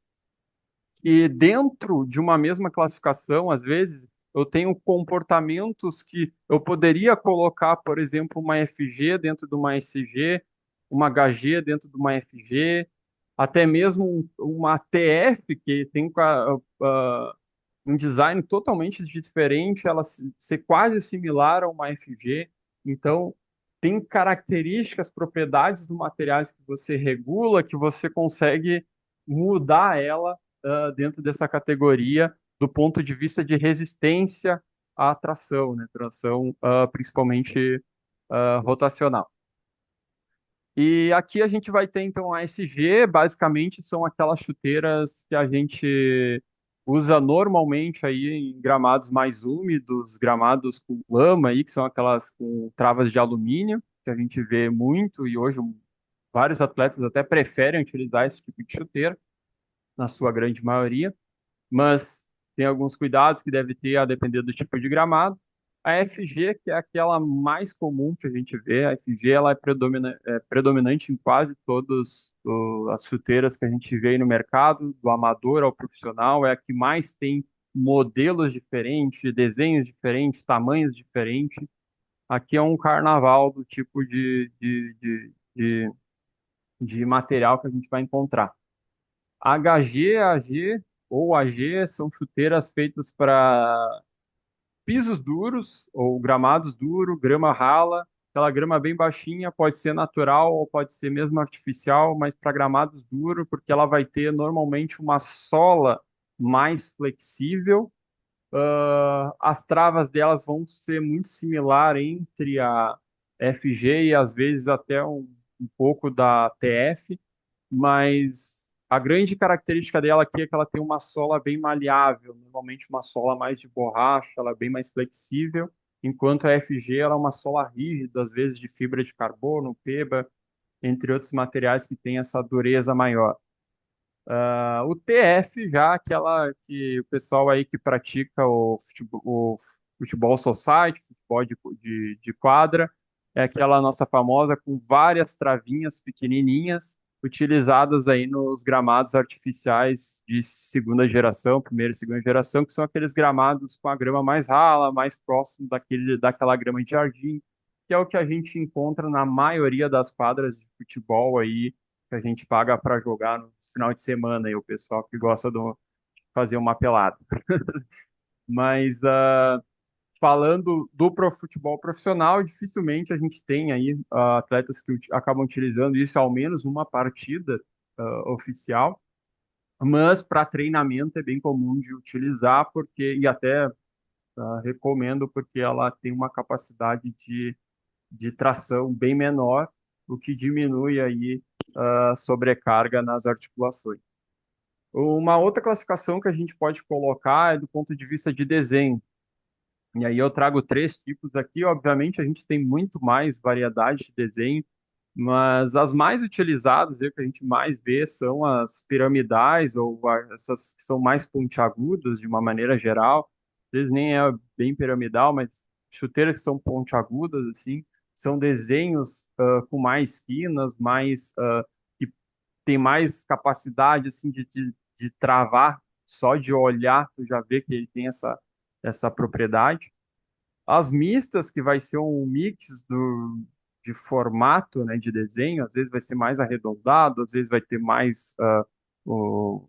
e dentro de uma mesma classificação, às vezes, eu tenho comportamentos que eu poderia colocar, por exemplo, uma FG dentro de uma SG, uma HG dentro de uma FG, até mesmo uma TF, que tem um design totalmente diferente, ela ser quase similar a uma FG. Então, tem características, propriedades dos materiais que você regula, que você consegue mudar ela dentro dessa categoria do ponto de vista de resistência à tração, né? Tração principalmente rotacional. E aqui a gente vai ter então a SG, basicamente são aquelas chuteiras que a gente usa normalmente aí em gramados mais úmidos, gramados com lama aí, que são aquelas com travas de alumínio, que a gente vê muito e hoje vários atletas até preferem utilizar esse tipo de chuteira, na sua grande maioria, mas tem alguns cuidados que deve ter a depender do tipo de gramado. A FG, que é aquela mais comum que a gente vê, a FG ela é predominante em quase todas as chuteiras que a gente vê aí no mercado, do amador ao profissional, é a que mais tem modelos diferentes, desenhos diferentes, tamanhos diferentes. Aqui é um carnaval do tipo de material que a gente vai encontrar. HG, AG ou AG são chuteiras feitas para pisos duros ou gramados duros, grama rala. Aquela grama bem baixinha pode ser natural ou pode ser mesmo artificial, mas para gramados duros, porque ela vai ter normalmente uma sola mais flexível. As travas delas vão ser muito similar entre a FG e às vezes até um pouco da TF, mas a grande característica dela aqui é que ela tem uma sola bem maleável, normalmente uma sola mais de borracha, ela é bem mais flexível, enquanto a FG ela é uma sola rígida, às vezes de fibra de carbono, peba, entre outros materiais que têm essa dureza maior. O TF já, aquela que o pessoal aí que pratica o futebol society, futebol de quadra, é aquela nossa famosa com várias travinhas pequenininhas, utilizadas aí nos gramados artificiais de segunda geração, primeira e segunda geração, que são aqueles gramados com a grama mais rala, mais próximo daquela grama de jardim, que é o que a gente encontra na maioria das quadras de futebol aí que a gente paga para jogar no final de semana, e o pessoal que gosta de fazer uma pelada. Mas falando do futebol profissional, dificilmente a gente tem aí atletas que acabam utilizando isso ao menos uma partida oficial, mas para treinamento é bem comum de utilizar, porque e até recomendo porque ela tem uma capacidade de tração bem menor, o que diminui aí a sobrecarga nas articulações. Uma outra classificação que a gente pode colocar é do ponto de vista de desenho. E aí eu trago três tipos aqui. Obviamente, a gente tem muito mais variedade de desenho, mas as mais utilizadas, e o que a gente mais vê, são as piramidais, ou essas que são mais pontiagudas, de uma maneira geral. Às vezes nem é bem piramidal, mas chuteiras que são pontiagudas, assim, são desenhos com mais quinas, que tem mais capacidade assim de travar só de olhar, tu já vê que ele tem essa propriedade. As mistas, que vai ser um mix de formato, né, de desenho, às vezes vai ser mais arredondado, às vezes vai ter mais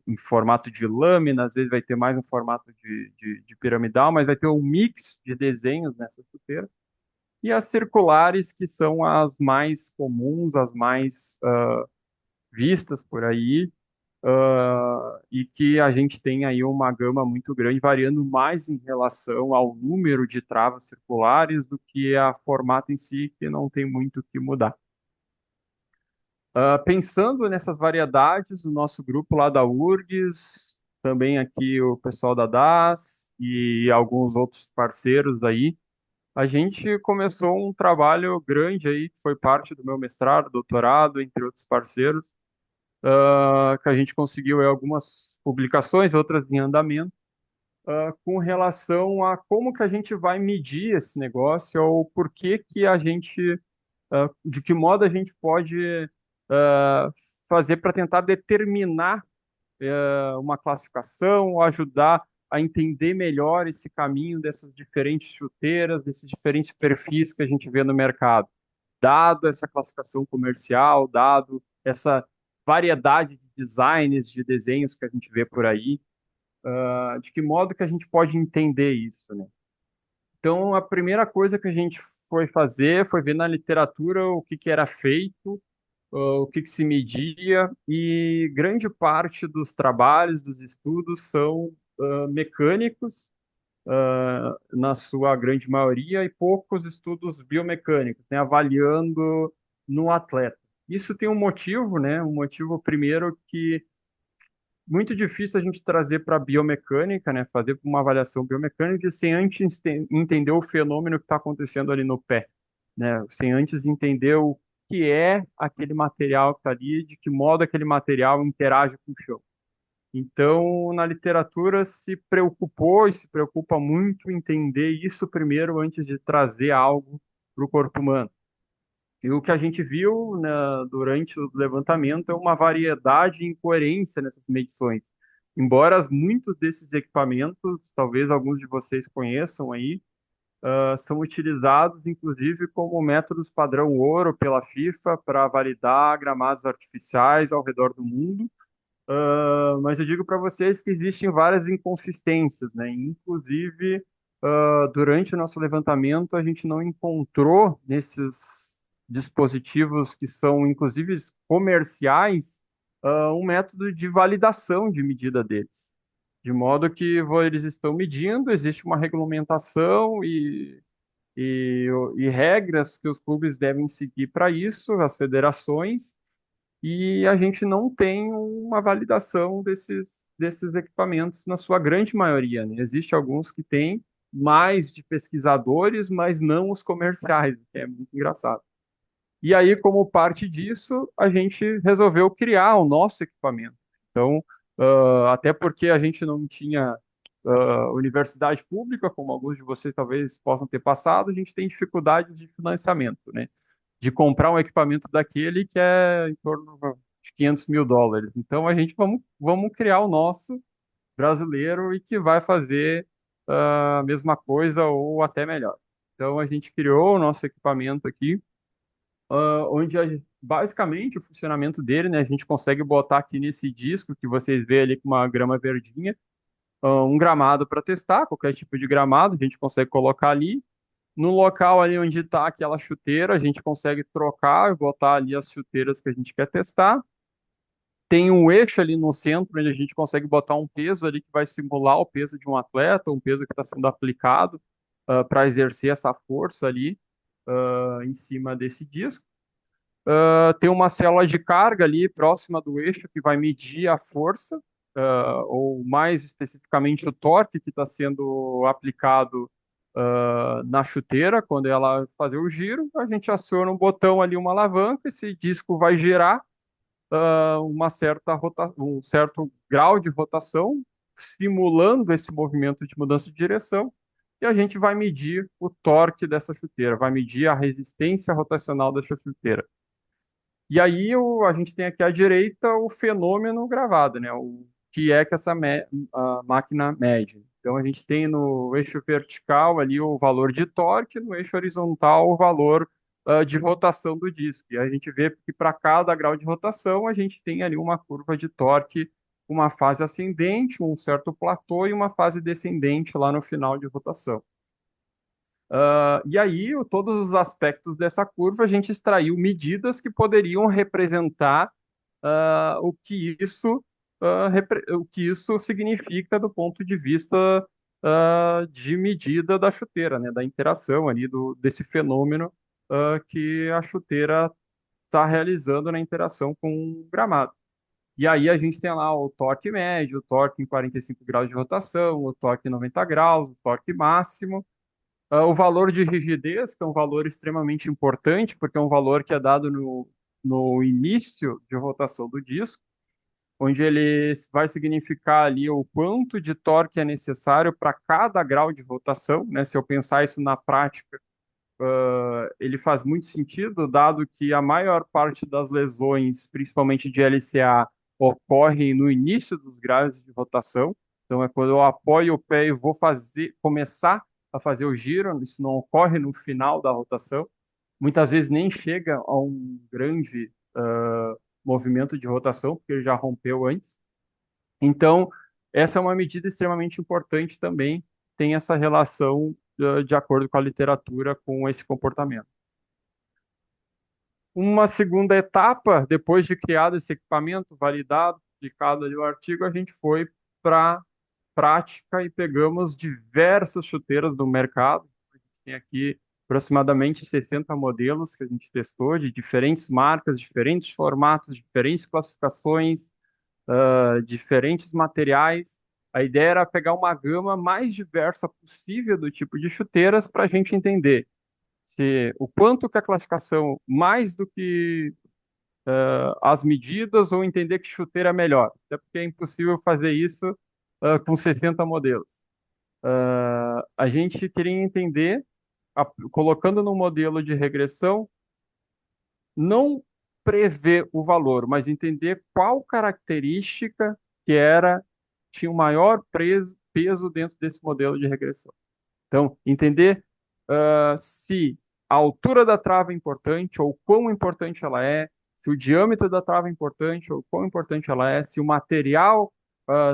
em formato de lâmina, às vezes vai ter mais um formato de piramidal, mas vai ter um mix de desenhos nessa chuteira. E as circulares, que são as mais comuns, as mais vistas por aí, e que a gente tem aí uma gama muito grande, variando mais em relação ao número de travas circulares do que a formato em si, que não tem muito o que mudar. Pensando nessas variedades, o nosso grupo lá da URGS, também aqui o pessoal da DAS e alguns outros parceiros aí, a gente começou um trabalho grande aí, que foi parte do meu mestrado, doutorado, entre outros parceiros, que a gente conseguiu algumas publicações, outras em andamento, com relação a como que a gente vai medir esse negócio, ou por que que a gente, de que modo a gente pode uh, fazer para tentar determinar uma classificação, ou ajudar a entender melhor esse caminho dessas diferentes chuteiras, desses diferentes perfis que a gente vê no mercado, dado essa classificação comercial, dado essa variedade de designs, de desenhos que a gente vê por aí, de que modo que a gente pode entender isso, né? Então, a primeira coisa que a gente foi fazer foi ver na literatura o que que era feito, o que que se media, e grande parte dos trabalhos, dos estudos são mecânicos, na sua grande maioria, e poucos estudos biomecânicos, né, avaliando no atleta. Isso tem um motivo, né? Um motivo primeiro que muito difícil a gente trazer para a biomecânica, né? Fazer uma avaliação biomecânica sem antes entender o fenômeno que está acontecendo ali no pé, né? Sem antes entender o que é aquele material que está ali, de que modo aquele material interage com o chão. Então, na literatura se preocupou e se preocupa muito em entender isso primeiro antes de trazer algo para o corpo humano. E o que a gente viu, né, durante o levantamento é uma variedade e incoerência nessas medições. Embora muitos desses equipamentos, talvez alguns de vocês conheçam aí, são utilizados inclusive como métodos padrão ouro pela FIFA para validar gramados artificiais ao redor do mundo. Mas eu digo para vocês que existem várias inconsistências, né? Inclusive, durante o nosso levantamento, a gente não encontrou nesses dispositivos que são, inclusive, comerciais, um método de validação de medida deles. De modo que eles estão medindo, existe uma regulamentação e regras que os clubes devem seguir para isso, as federações, e a gente não tem uma validação desses equipamentos na sua grande maioria, né? Existem alguns que têm mais de pesquisadores, mas não os comerciais, o que é muito engraçado. E aí, como parte disso, a gente resolveu criar o nosso equipamento. Então, até porque a gente não tinha universidade pública, como alguns de vocês talvez possam ter passado, a gente tem dificuldades de financiamento, né? De comprar um equipamento daquele que é em torno de US$ 500 mil. Então, a gente vamos criar o nosso brasileiro e que vai fazer a mesma coisa ou até melhor. Então, a gente criou o nosso equipamento aqui, onde basicamente o funcionamento dele, né, a gente consegue botar aqui nesse disco que vocês veem ali com uma grama verdinha, um gramado para testar, qualquer tipo de gramado, a gente consegue colocar ali. No local ali onde está aquela chuteira, a gente consegue trocar e botar ali as chuteiras que a gente quer testar. Tem um eixo ali no centro, onde a gente consegue botar um peso ali que vai simular o peso de um atleta, um peso que está sendo aplicado para exercer essa força ali em cima desse disco. Tem uma célula de carga ali próxima do eixo que vai medir a força, ou mais especificamente o torque que está sendo aplicado na chuteira quando ela fazer o giro. A gente aciona um botão ali, uma alavanca, esse disco vai girar um certo grau de rotação, simulando esse movimento de mudança de direção, e a gente vai medir o torque dessa chuteira, vai medir a resistência rotacional dessa chuteira. E aí a gente tem aqui à direita o fenômeno gravado, né? O que é que a máquina mede. Então a gente tem no eixo vertical ali o valor de torque, no eixo horizontal o valor de rotação do disco. E a gente vê que para cada grau de rotação a gente tem ali uma curva de torque, uma fase ascendente, um certo platô e uma fase descendente lá no final de rotação. E aí, todos os aspectos dessa curva, a gente extraiu medidas que poderiam representar o que isso significa do ponto de vista de medida da chuteira, né, da interação ali desse fenômeno que a chuteira está realizando na interação com o gramado. E aí a gente tem lá o torque médio, o torque em 45 graus de rotação, o torque em 90 graus, o torque máximo. O valor de rigidez, que é um valor extremamente importante, porque é um valor que é dado no início de rotação do disco, onde ele vai significar ali o quanto de torque é necessário para cada grau de rotação, né? Se eu pensar isso na prática, ele faz muito sentido, dado que a maior parte das lesões, principalmente de LCA, ocorrem no início dos graus de rotação. Então, é quando eu apoio o pé e vou começar a fazer o giro, isso não ocorre no final da rotação. Muitas vezes nem chega a um grande movimento de rotação, porque ele já rompeu antes. Então, essa é uma medida extremamente importante também, tem essa relação de acordo com a literatura com esse comportamento. Uma segunda etapa, depois de criado esse equipamento, validado, publicado ali o artigo, a gente foi para prática e pegamos diversas chuteiras do mercado. A gente tem aqui aproximadamente 60 modelos que a gente testou, de diferentes marcas, diferentes formatos, diferentes classificações, diferentes materiais. A ideia era pegar uma gama mais diversa possível do tipo de chuteiras para a gente entender se o quanto que a classificação, mais do que as medidas, ou entender que chuteira é melhor. Até porque é impossível fazer isso com 60 modelos. A gente queria entender, colocando no modelo de regressão, não prever o valor, mas entender qual característica que tinha o maior peso dentro desse modelo de regressão. Então, entender se a altura da trava é importante ou quão importante ela é, se o diâmetro da trava é importante ou quão importante ela é, se o material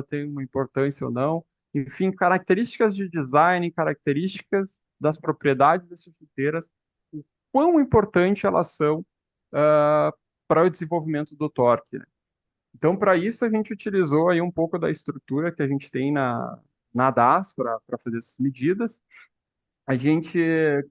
tem uma importância ou não. Enfim, características de design, características das propriedades dessas chuteiras, o quão importante elas são para o desenvolvimento do torque, né? Então, para isso, a gente utilizou aí um pouco da estrutura que a gente tem na DAS para fazer essas medidas. A gente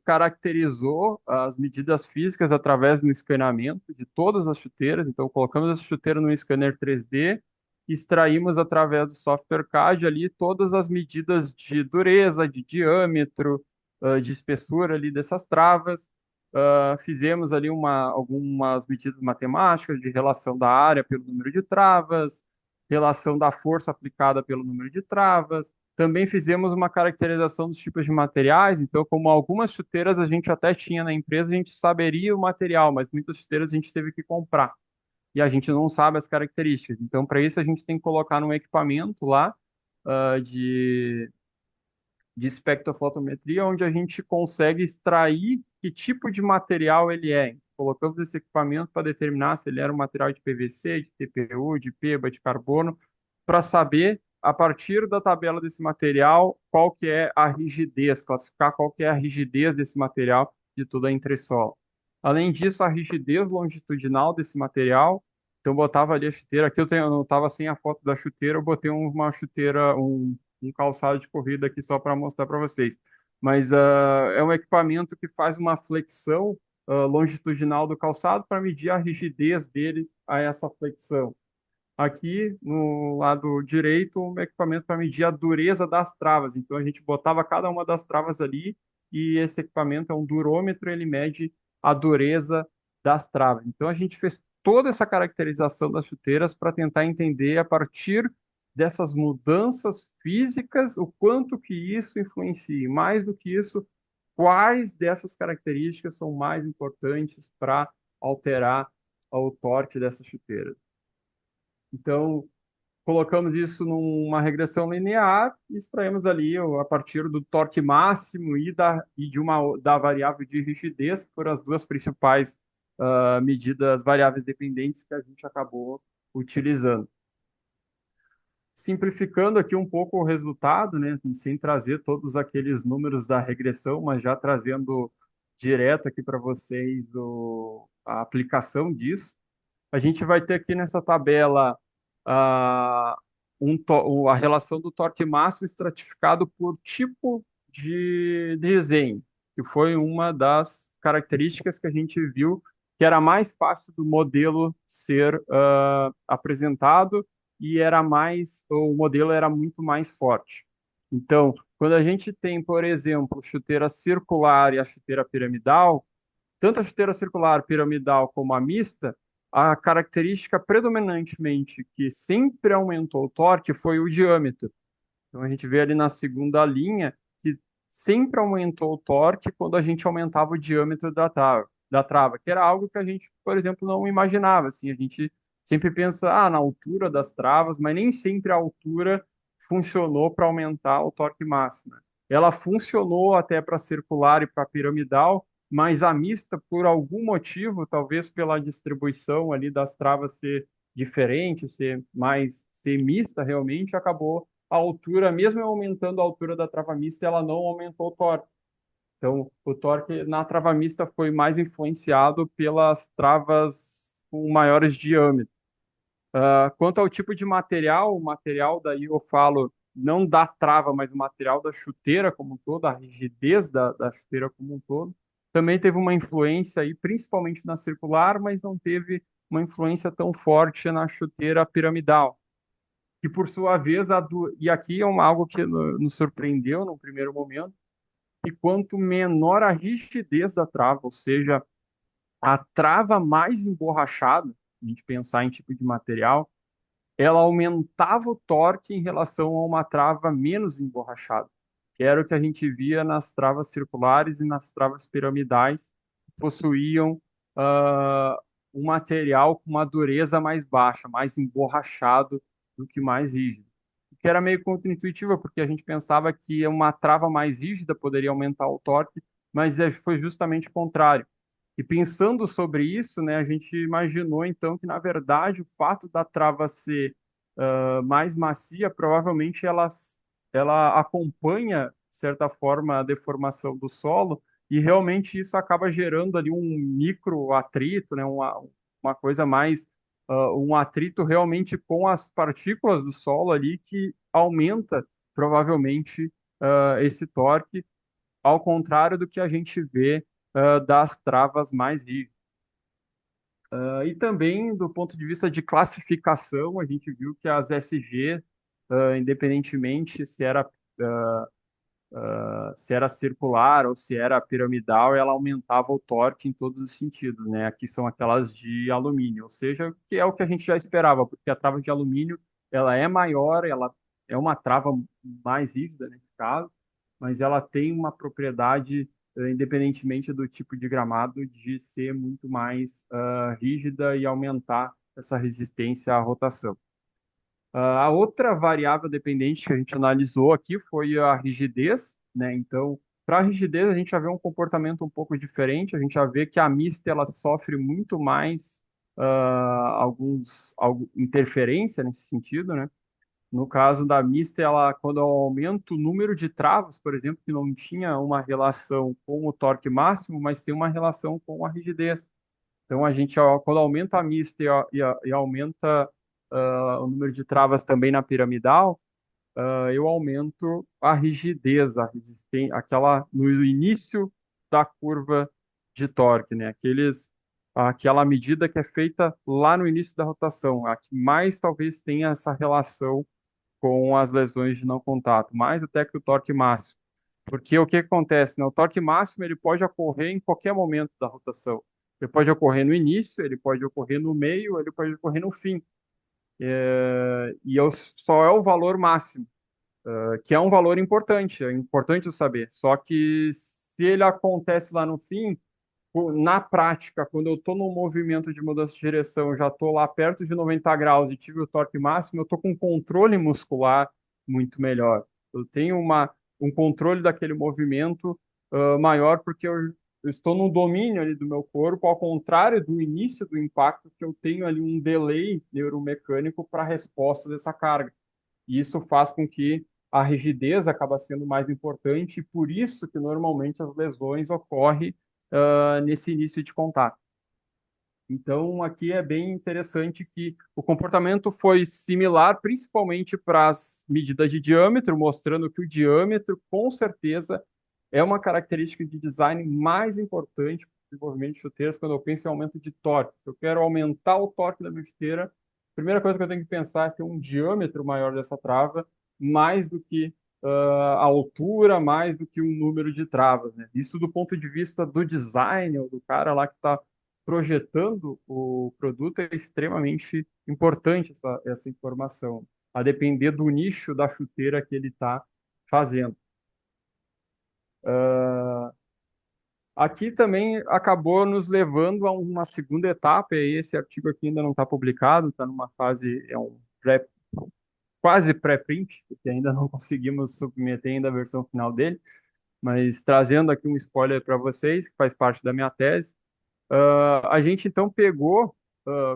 caracterizou as medidas físicas através do escaneamento de todas as chuteiras. Então, colocamos essa chuteira no scanner 3D, extraímos através do software CAD ali todas as medidas de dureza, de diâmetro, de espessura ali dessas travas. Fizemos ali algumas medidas matemáticas de relação da área pelo número de travas. relação da força aplicada pelo número de travas. Também fizemos uma caracterização dos tipos de materiais, então, como algumas chuteiras a gente até tinha na empresa, a gente saberia o material, mas muitas chuteiras a gente teve que comprar e a gente não sabe as características. Então, para isso, a gente tem que colocar num equipamento lá de espectrofotometria, onde a gente consegue extrair que tipo de material ele é. Colocamos esse equipamento para determinar se ele era um material de PVC, de TPU, de PEBA, de carbono, para saber, a partir da tabela desse material, qual que é a rigidez, classificar qual que é a rigidez desse material de toda a entressola. Além disso, a rigidez longitudinal desse material, então eu botava ali a chuteira, aqui eu não estava sem a foto da chuteira, eu botei uma chuteira, um calçado de corrida aqui só para mostrar para vocês. Mas é um equipamento que faz uma flexão longitudinal do calçado para medir a rigidez dele a essa flexão. Aqui no lado direito, um equipamento para medir a dureza das travas. Então a gente botava cada uma das travas ali e esse equipamento é um durômetro, ele mede a dureza das travas. Então a gente fez toda essa caracterização das chuteiras para tentar entender a partir dessas mudanças físicas o quanto que isso influencia. Mais do que isso, quais dessas características são mais importantes para alterar o torque dessas chuteiras. Então, colocamos isso numa regressão linear e extraímos ali a partir do torque máximo da variável de rigidez, que foram as duas principais medidas variáveis dependentes que a gente acabou utilizando. Simplificando aqui um pouco o resultado, né, sem trazer todos aqueles números da regressão, mas já trazendo direto aqui para vocês a aplicação disso. A gente vai ter aqui nessa tabela a, a relação do torque máximo estratificado por tipo de desenho, que foi uma das características que a gente viu que era mais fácil do modelo ser apresentado e o modelo era muito mais forte. Então, quando a gente tem, por exemplo, chuteira circular e a chuteira piramidal, tanto a chuteira circular, piramidal como a mista, a característica predominantemente que sempre aumentou o torque foi o diâmetro. Então a gente vê ali na segunda linha que sempre aumentou o torque quando a gente aumentava o diâmetro da trava, que era algo que a gente, por exemplo, não imaginava. Assim, a gente sempre pensa na altura das travas, mas nem sempre a altura funcionou para aumentar o torque máximo, né? Ela funcionou até para circular e para piramidal, mas a mista, por algum motivo, talvez pela distribuição ali das travas ser diferente, ser mista realmente, acabou a altura, mesmo aumentando a altura da trava mista, ela não aumentou o torque. Então, o torque na trava mista foi mais influenciado pelas travas com maiores diâmetros. Quanto ao tipo de material, o material daí eu falo não da trava, mas o material da chuteira como um todo, a rigidez da chuteira como um todo, também teve uma influência aí, principalmente na circular, mas não teve uma influência tão forte na chuteira piramidal que por sua vez, e aqui é algo que nos surpreendeu no primeiro momento, que quanto menor a rigidez da trava, ou seja, a trava mais emborrachada, a gente pensar em tipo de material, ela aumentava o torque em relação a uma trava menos emborrachada, que era o que a gente via nas travas circulares e nas travas piramidais, que possuíam ah, um material com uma dureza mais baixa, mais emborrachado do que mais rígido. O que era meio contraintuitivo, porque a gente pensava que uma trava mais rígida poderia aumentar o torque, mas foi justamente o contrário. E pensando sobre isso, né, a gente imaginou então que, na verdade, o fato da trava ser mais macia, provavelmente ela acompanha, de certa forma, a deformação do solo, e realmente isso acaba gerando ali um micro atrito, né, uma coisa mais, um atrito realmente com as partículas do solo ali que aumenta provavelmente esse torque, ao contrário do que a gente vê das travas mais rígidas. E também, do ponto de vista de classificação, a gente viu que as SG, independentemente se era circular ou se era piramidal, ela aumentava o torque em todos os sentidos, né? Aqui são aquelas de alumínio, ou seja, que é o que a gente já esperava, porque a trava de alumínio ela é maior, ela é uma trava mais rígida nesse caso, mas ela tem uma propriedade, independentemente do tipo de gramado, de ser muito mais rígida e aumentar essa resistência à rotação. A outra variável dependente que a gente analisou aqui foi a rigidez, né? Então, para a rigidez, a gente já vê um comportamento um pouco diferente. A gente já vê que a mista ela sofre muito mais interferência nesse sentido, né? No caso da mista, ela, quando eu aumento o número de travas, por exemplo, que não tinha uma relação com o torque máximo, mas tem uma relação com a rigidez. Então, a gente, quando aumenta a mista e aumenta o número de travas também na piramidal, eu aumento a rigidez, a resistência, aquela no início da curva de torque, né? Aquela medida que é feita lá no início da rotação, a que mais talvez tenha essa relação com as lesões de não contato, mais até que o torque máximo. Porque o que acontece, né? O torque máximo ele pode ocorrer em qualquer momento da rotação. Ele pode ocorrer no início, ele pode ocorrer no meio, ele pode ocorrer no fim. Só é o valor máximo, que é um valor importante, é importante eu saber. Só que se ele acontece lá no fim, na prática, quando eu estou no movimento de mudança de direção, eu já estou lá perto de 90 graus e tive o torque máximo, eu estou com um controle muscular muito melhor. Eu tenho um controle daquele movimento maior porque eu estou no domínio ali do meu corpo, ao contrário do início do impacto, que eu tenho ali um delay neuromecânico para a resposta dessa carga. E isso faz com que a rigidez acaba sendo mais importante e por isso que normalmente as lesões ocorrem nesse início de contato. Então, aqui é bem interessante que o comportamento foi similar, principalmente para as medidas de diâmetro, mostrando que o diâmetro, com certeza, é uma característica de design mais importante para o desenvolvimento de chuteiras quando eu penso em aumento de torque. Se eu quero aumentar o torque da minha chuteira, a primeira coisa que eu tenho que pensar é ter um diâmetro maior dessa trava, mais do que a altura, mais do que o número de travas, né? Isso do ponto de vista do design, ou do cara lá que está projetando o produto, é extremamente importante essa informação, a depender do nicho da chuteira que ele está fazendo. Aqui também acabou nos levando a uma segunda etapa, e esse artigo aqui ainda não está publicado, está numa fase, quase pré-print, porque ainda não conseguimos submeter ainda a versão final dele, mas trazendo aqui um spoiler para vocês, que faz parte da minha tese. A gente então pegou,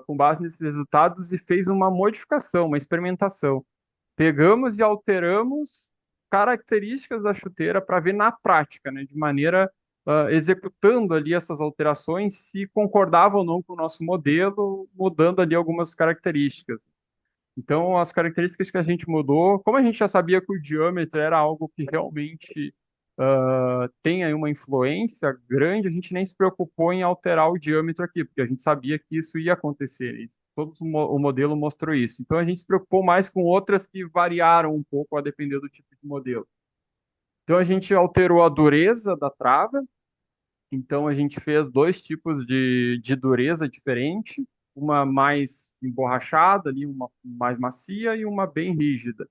com base nesses resultados, e fez uma modificação, uma experimentação. Pegamos e alteramos características da chuteira para ver na prática, né, de maneira executando ali essas alterações, se concordava ou não com o nosso modelo, mudando ali algumas características. Então, as características que a gente mudou, como a gente já sabia que o diâmetro era algo que realmente tem aí uma influência grande, a gente nem se preocupou em alterar o diâmetro aqui, porque a gente sabia que isso ia acontecer. Todo o modelo mostrou isso. Então, a gente se preocupou mais com outras que variaram um pouco a depender do tipo de modelo. Então, a gente alterou a dureza da trava. Então, a gente fez dois tipos de dureza diferente, uma mais emborrachada, ali, uma mais macia e uma bem rígida.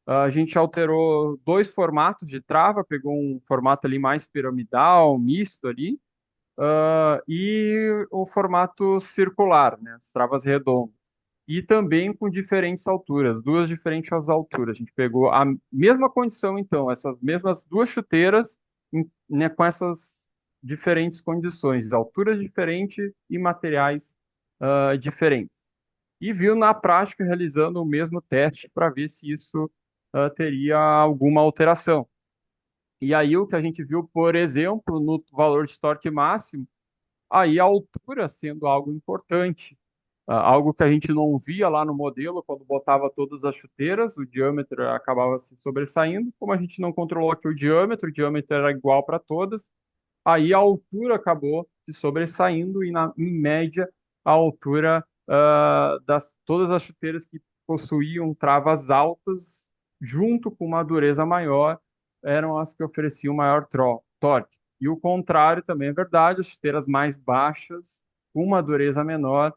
A gente alterou dois formatos de trava, pegou um formato ali mais piramidal, misto ali, e o formato circular, né, as travas redondas. E também com diferentes alturas, duas diferentes alturas. A gente pegou a mesma condição, então, essas mesmas duas chuteiras, né, com essas diferentes condições, alturas diferentes e materiais diferentes. E viu na prática realizando o mesmo teste para ver se isso teria alguma alteração. E aí o que a gente viu, por exemplo, no valor de torque máximo, aí a altura sendo algo importante. Algo que a gente não via lá no modelo quando botava todas as chuteiras, o diâmetro acabava se sobressaindo. Como a gente não controlou aqui o diâmetro era igual para todas, aí a altura acabou se sobressaindo e, em média, a altura das todas as chuteiras que possuíam travas altas, junto com uma dureza maior, eram as que ofereciam maior torque. E o contrário também é verdade, as chuteiras mais baixas, com uma dureza menor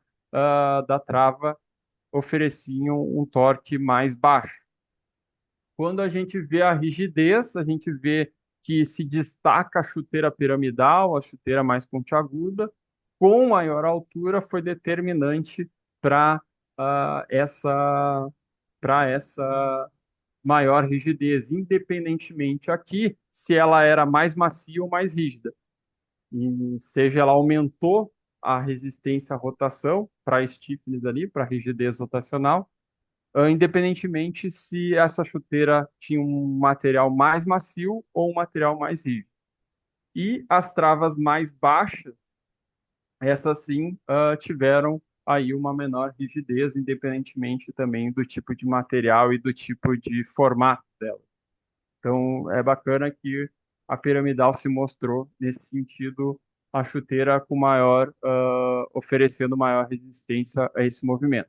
da trava, ofereciam um torque mais baixo. Quando a gente vê a rigidez, a gente vê que se destaca a chuteira piramidal, a chuteira mais pontiaguda, com maior altura, foi determinante para essa essa maior rigidez, independentemente aqui se ela era mais macia ou mais rígida. E seja ela aumentou a resistência à rotação para stiffness ali, para rigidez rotacional, independentemente se essa chuteira tinha um material mais macio ou um material mais rígido. E as travas mais baixas, essas sim, tiveram aí uma menor rigidez, independentemente também do tipo de material e do tipo de formato dela. Então, é bacana que a piramidal se mostrou, nesse sentido, a chuteira com maior, oferecendo maior resistência a esse movimento.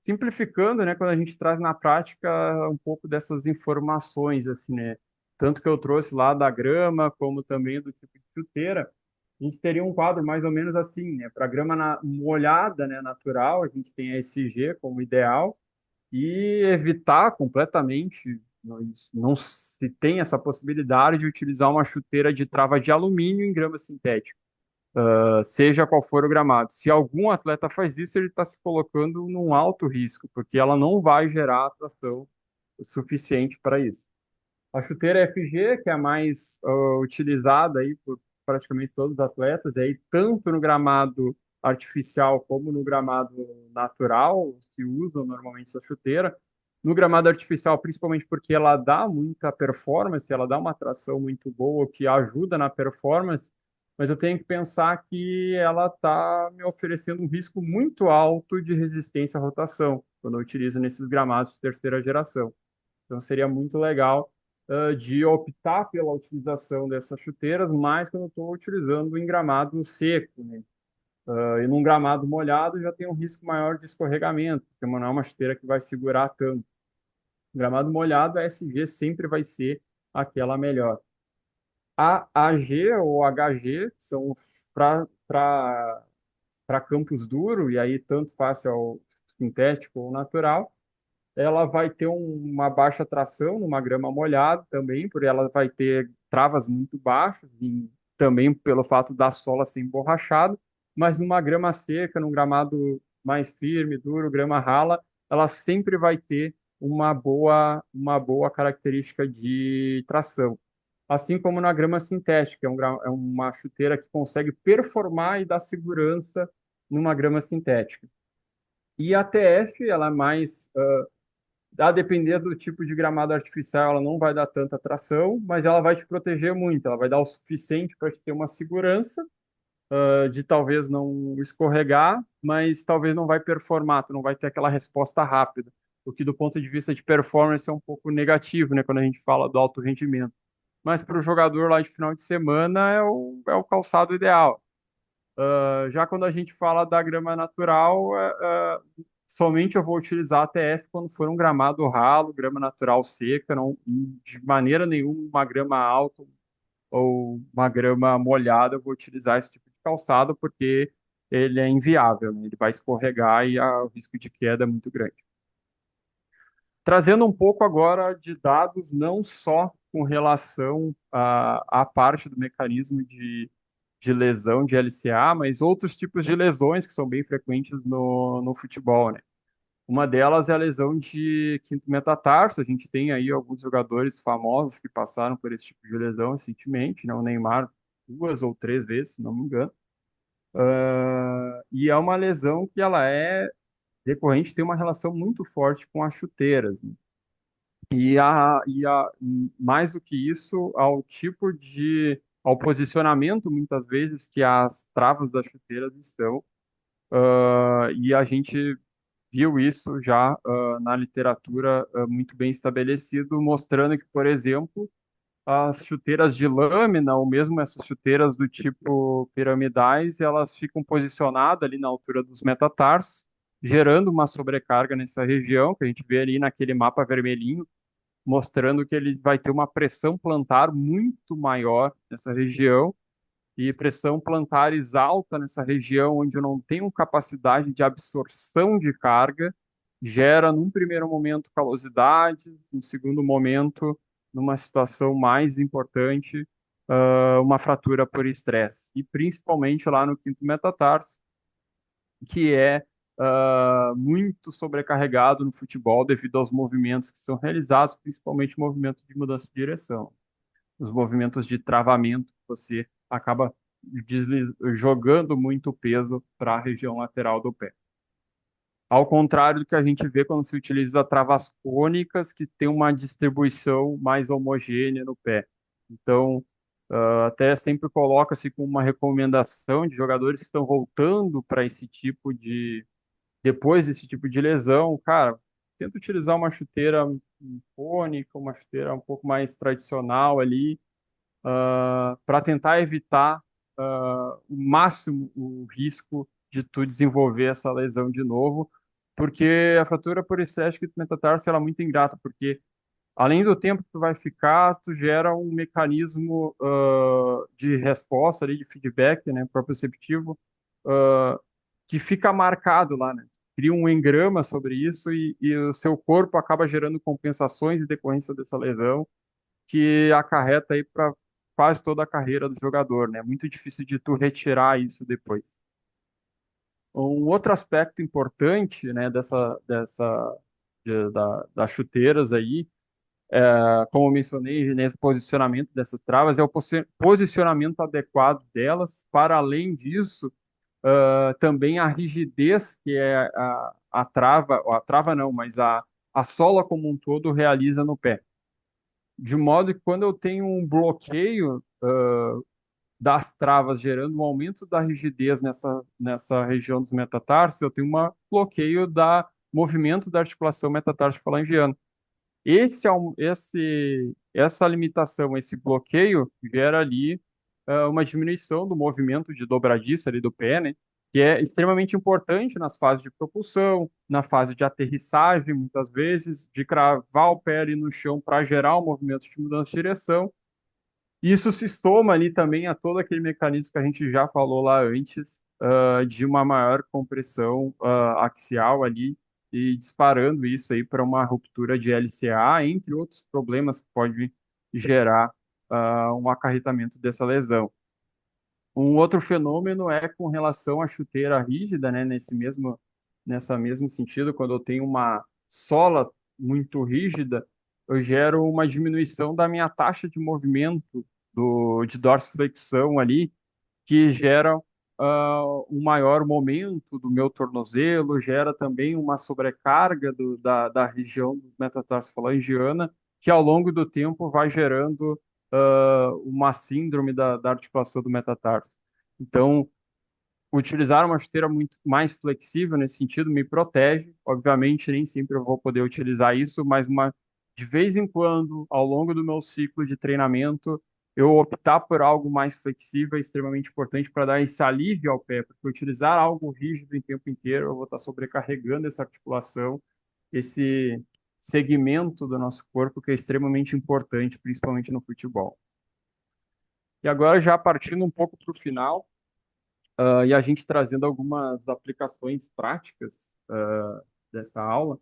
Simplificando, né, quando a gente traz na prática um pouco dessas informações, assim, né, tanto que eu trouxe lá da grama, como também do tipo de chuteira, a gente teria um quadro mais ou menos assim, né, para grama molhada, né, natural, a gente tem a SG como ideal, e evitar completamente, não se tem essa possibilidade de utilizar uma chuteira de trava de alumínio em grama sintética, seja qual for o gramado. Se algum atleta faz isso, ele está se colocando num alto risco, porque ela não vai gerar atração o suficiente para isso. A chuteira FG, que é a mais utilizada aí por praticamente todos os atletas, aí tanto no gramado artificial como no gramado natural, se usa normalmente essa chuteira. No gramado artificial, principalmente porque ela dá muita performance, ela dá uma tração muito boa que ajuda na performance, mas eu tenho que pensar que ela está me oferecendo um risco muito alto de resistência à rotação, quando eu utilizo nesses gramados de terceira geração. Então seria muito legal de optar pela utilização dessas chuteiras, mais quando eu estou utilizando em gramado seco, né? E num gramado molhado já tem um risco maior de escorregamento, porque não é uma chuteira que vai segurar tanto. Gramado molhado, a SG sempre vai ser aquela melhor. A AG ou HG são para campos duro, e aí tanto faz se é o sintético ou natural. Ela vai ter uma baixa tração numa grama molhada também, porque ela vai ter travas muito baixas, e também pelo fato da sola ser emborrachada, mas numa grama seca, num gramado mais firme, duro, grama rala, ela sempre vai ter uma boa característica de tração. Assim como na grama sintética, é uma chuteira que consegue performar e dar segurança numa grama sintética. E a TF, ela é mais a depender do tipo de gramado artificial, ela não vai dar tanta tração, mas ela vai te proteger muito. Ela vai dar o suficiente para te ter uma segurança, de talvez não escorregar, mas talvez não vai performar, tu não vai ter aquela resposta rápida. O que do ponto de vista de performance é um pouco negativo, né, quando a gente fala do alto rendimento. Mas para o jogador lá de final de semana é o calçado ideal. Já quando a gente fala da grama natural, somente eu vou utilizar a TF quando for um gramado ralo, grama natural seca, não, de maneira nenhuma uma grama alta ou uma grama molhada eu vou utilizar esse tipo de calçado porque ele é inviável, né? Ele vai escorregar e o risco de queda é muito grande. Trazendo um pouco agora de dados, não só com relação à parte do mecanismo de lesão de LCA, mas outros tipos de lesões que são bem frequentes no futebol, né? Uma delas é a lesão de quinto metatarso. A gente tem aí alguns jogadores famosos que passaram por esse tipo de lesão recentemente, né? O Neymar duas ou três vezes, se não me engano. E é uma lesão que ela é decorrente, tem uma relação muito forte com as chuteiras, né? Mais do que isso, ao posicionamento, muitas vezes, que as travas das chuteiras estão. E a gente viu isso já na literatura muito bem estabelecido, mostrando que, por exemplo, as chuteiras de lâmina, ou mesmo essas chuteiras do tipo piramidais, elas ficam posicionadas ali na altura dos metatarsos, gerando uma sobrecarga nessa região, que a gente vê ali naquele mapa vermelhinho, mostrando que ele vai ter uma pressão plantar muito maior nessa região, e pressão plantares alta nessa região onde eu não tenho capacidade de absorção de carga, gera, num primeiro momento, calosidade, no segundo momento, numa situação mais importante, uma fratura por estresse. E principalmente lá no quinto metatarso, que é muito sobrecarregado no futebol devido aos movimentos que são realizados, principalmente movimentos de mudança de direção, os movimentos de travamento, que você acaba jogando muito peso para a região lateral do pé. Ao contrário do que a gente vê quando se utiliza travas cônicas, que tem uma distribuição mais homogênea no pé. Então, até sempre coloca-se com uma recomendação de jogadores que estão voltando para esse tipo de, depois desse tipo de lesão, cara, tenta utilizar uma chuteira cônica, uma chuteira um pouco mais tradicional ali, para tentar evitar o máximo o risco de tu desenvolver essa lesão de novo, porque a fratura por estética do metatarso ela é muito ingrata, porque além do tempo que tu vai ficar, tu gera um mecanismo de resposta ali, de feedback, né, proprioceptivo, uh, que fica marcado lá, né? Cria um engrama sobre isso e o seu corpo acaba gerando compensações em decorrência dessa lesão que acarreta aí para quase toda a carreira do jogador, né? Muito difícil de tu retirar isso depois. Um outro aspecto importante, né, das chuteiras aí, como eu mencionei, nesse posicionamento dessas travas, é o posicionamento adequado delas. Para além disso, também a rigidez que a trava não, mas a sola como um todo realiza no pé. De modo que quando eu tenho um bloqueio das travas gerando um aumento da rigidez nessa região dos metatarsos, eu tenho um bloqueio da movimento da articulação metatarso-falangiana. Essa limitação, esse bloqueio, gera ali uma diminuição do movimento de dobradiça ali do pé, né? Que é extremamente importante nas fases de propulsão, na fase de aterrissagem, muitas vezes, de cravar o pé ali no chão para gerar um movimento de mudança de direção. Isso se soma ali também a todo aquele mecanismo que a gente já falou lá antes, de uma maior compressão axial ali e disparando isso aí para uma ruptura de LCA, entre outros problemas que pode gerar um acarretamento dessa lesão. Um outro fenômeno é com relação à chuteira rígida, né? Nessa mesmo sentido, quando eu tenho uma sola muito rígida, eu gero uma diminuição da minha taxa de movimento de dorsiflexão ali, que gera um maior momento do meu tornozelo, gera também uma sobrecarga da região metatarsofalangiana, que ao longo do tempo vai gerando uma síndrome da articulação do metatarso. Então, utilizar uma chuteira muito mais flexível nesse sentido me protege. Obviamente, nem sempre eu vou poder utilizar isso, mas de vez em quando, ao longo do meu ciclo de treinamento, eu optar por algo mais flexível é extremamente importante para dar esse alívio ao pé, porque utilizar algo rígido em tempo inteiro, eu vou estar sobrecarregando essa articulação, esse segmento do nosso corpo que é extremamente importante, principalmente no futebol. E agora, já partindo um pouco para o final, e a gente trazendo algumas aplicações práticas dessa aula.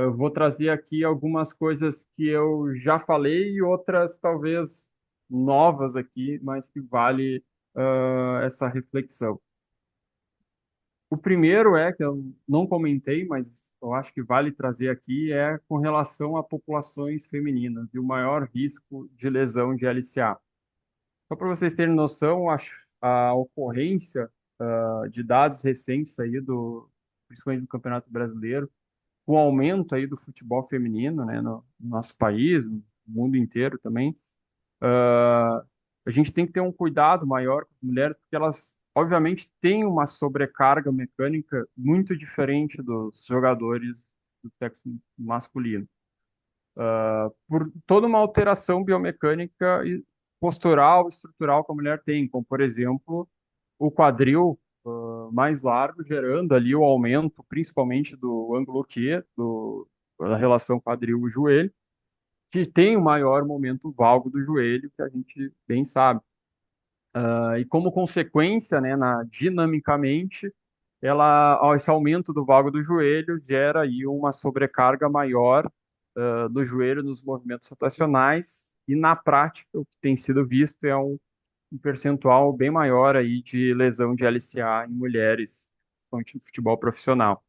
Eu vou trazer aqui algumas coisas que eu já falei e outras talvez novas aqui, mas que vale essa reflexão. O primeiro que eu não comentei, mas eu acho que vale trazer aqui, é com relação a populações femininas e o maior risco de lesão de LCA. Só para vocês terem noção, a ocorrência de dados recentes aí principalmente do Campeonato Brasileiro, com o aumento aí do futebol feminino, né, no nosso país, no mundo inteiro também, a gente tem que ter um cuidado maior com as mulheres, porque elas, obviamente, têm uma sobrecarga mecânica muito diferente dos jogadores do sexo masculino. Por toda uma alteração biomecânica e postural, estrutural que a mulher tem, como, por exemplo, o quadril mais largo, gerando ali o aumento, principalmente do ângulo Q, da relação quadril-joelho, que tem o maior momento valgo do joelho, que a gente bem sabe. E como consequência, né, dinamicamente, esse aumento do valgo do joelho gera aí uma sobrecarga maior do joelho nos movimentos rotacionais, e na prática o que tem sido visto é um percentual bem maior aí de lesão de LCA em mulheres com futebol profissional.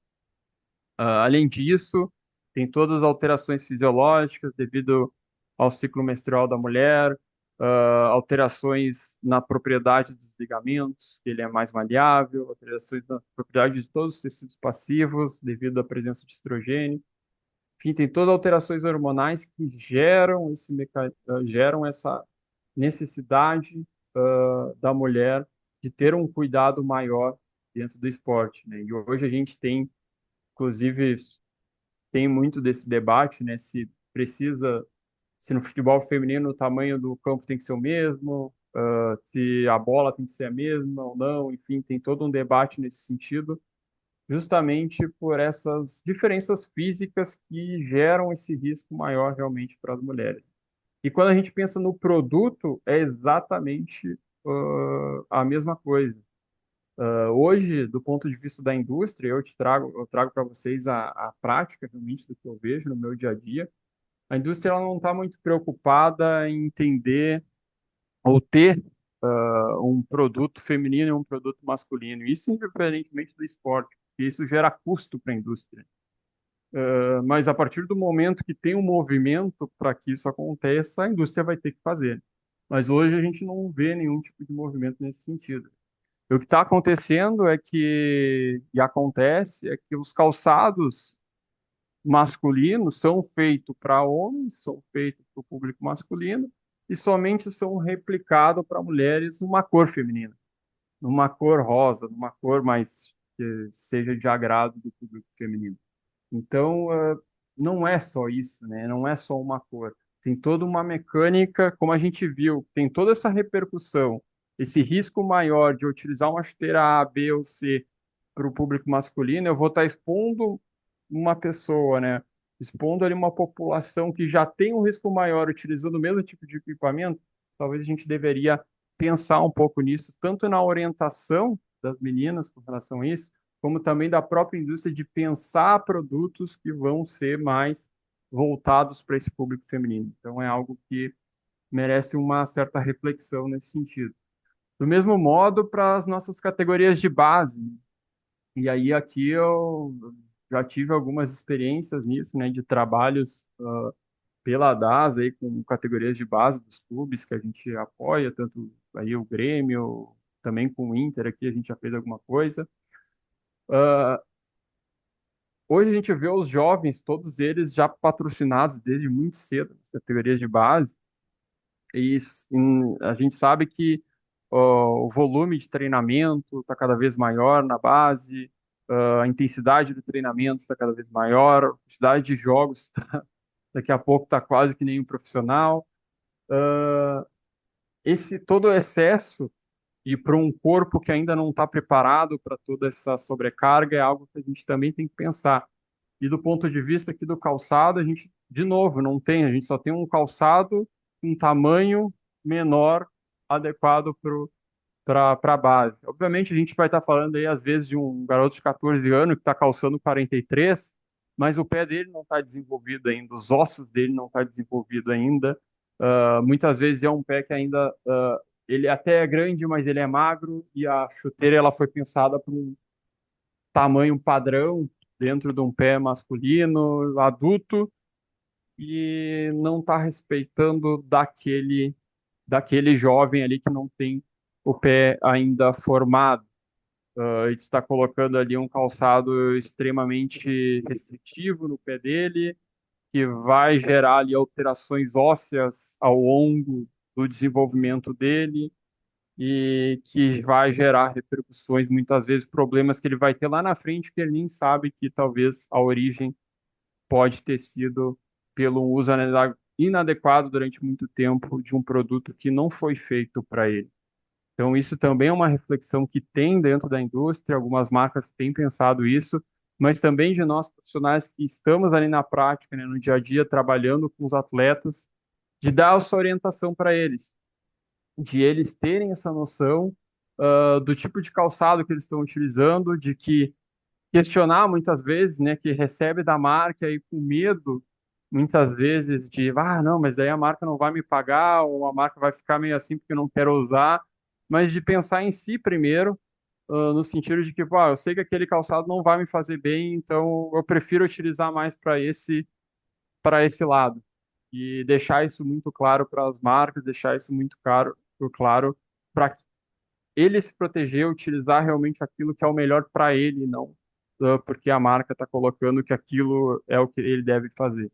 Além disso, tem todas as alterações fisiológicas devido ao ciclo menstrual da mulher, alterações na propriedade dos ligamentos, que ele é mais maleável, alterações na propriedade de todos os tecidos passivos devido à presença de estrogênio. Enfim, tem todas as alterações hormonais que geram essa necessidade da mulher de ter um cuidado maior dentro do esporte, né? E hoje a gente tem, inclusive, tem muito desse debate, né? Se no futebol feminino o tamanho do campo tem que ser o mesmo, se a bola tem que ser a mesma ou não, enfim, tem todo um debate nesse sentido, justamente por essas diferenças físicas que geram esse risco maior realmente para as mulheres. E quando a gente pensa no produto, é exatamente a mesma coisa. Hoje, do ponto de vista da indústria, eu trago para vocês a prática realmente do que eu vejo no meu dia a dia. A indústria ela não está muito preocupada em entender ou ter um produto feminino e um produto masculino. Isso independentemente do esporte, porque isso gera custo para a indústria. Mas a partir do momento que tem um movimento para que isso aconteça, a indústria vai ter que fazer. Mas hoje a gente não vê nenhum tipo de movimento nesse sentido. O que está acontecendo e acontece, é que os calçados masculinos são feitos para homens, são feitos para o público masculino e somente são replicados para mulheres numa cor feminina, numa cor rosa, numa cor mais que seja de agrado do público feminino. Então, não é só isso, né? Não é só uma cor. Tem toda uma mecânica, como a gente viu, tem toda essa repercussão, esse risco maior de eu utilizar uma chuteira A, B ou C para o público masculino, eu vou estar expondo uma pessoa, né? Expondo ali uma população que já tem um risco maior utilizando o mesmo tipo de equipamento. Talvez a gente deveria pensar um pouco nisso, tanto na orientação das meninas com relação a isso, como também da própria indústria de pensar produtos que vão ser mais voltados para esse público feminino. Então, é algo que merece uma certa reflexão nesse sentido. Do mesmo modo, para as nossas categorias de base. E aí, aqui eu já tive algumas experiências nisso, né, de trabalhos pela DAS, aí, com categorias de base dos clubes que a gente apoia, tanto aí o Grêmio, também com o Inter aqui a gente já fez alguma coisa. Hoje a gente vê os jovens, todos eles já patrocinados desde muito cedo, nas categorias de base, e a gente sabe que o volume de treinamento está cada vez maior na base, a intensidade do treinamento está cada vez maior, a quantidade de jogos daqui a pouco está quase que nem um profissional. Esse todo o excesso e para um corpo que ainda não está preparado para toda essa sobrecarga é algo que a gente também tem que pensar. E do ponto de vista aqui do calçado, a gente, de novo, não tem, a gente só tem um calçado com um tamanho menor adequado para a base. Obviamente, a gente vai estar falando aí, às vezes, de um garoto de 14 anos que está calçando 43, mas o pé dele não está desenvolvido ainda, os ossos dele não estão desenvolvidos ainda. Muitas vezes é um pé que ainda, ele até é grande, mas ele é magro, e a chuteira ela foi pensada para um tamanho padrão dentro de um pé masculino, adulto, e não está respeitando daquele jovem ali que não tem o pé ainda formado. Ele está colocando ali um calçado extremamente restritivo no pé dele, que vai gerar ali alterações ósseas ao longo do desenvolvimento dele e que vai gerar repercussões, muitas vezes problemas que ele vai ter lá na frente que ele nem sabe que talvez a origem pode ter sido pelo uso inadequado durante muito tempo de um produto que não foi feito para ele. Então, isso também é uma reflexão que tem dentro da indústria, algumas marcas têm pensado isso, mas também de nós profissionais que estamos ali na prática, né, no dia a dia, trabalhando com os atletas, de dar essa orientação para eles, de eles terem essa noção do tipo de calçado que eles estão utilizando, de que questionar muitas vezes, né, que recebe da marca e com medo, muitas vezes, de, não, mas daí a marca não vai me pagar, ou a marca vai ficar meio assim porque eu não quero usar, mas de pensar em si primeiro, no sentido de que, eu sei que aquele calçado não vai me fazer bem, então eu prefiro utilizar mais para esse lado. E deixar isso muito claro para as marcas, deixar isso muito claro para ele se proteger, utilizar realmente aquilo que é o melhor para ele, não porque a marca está colocando que aquilo é o que ele deve fazer.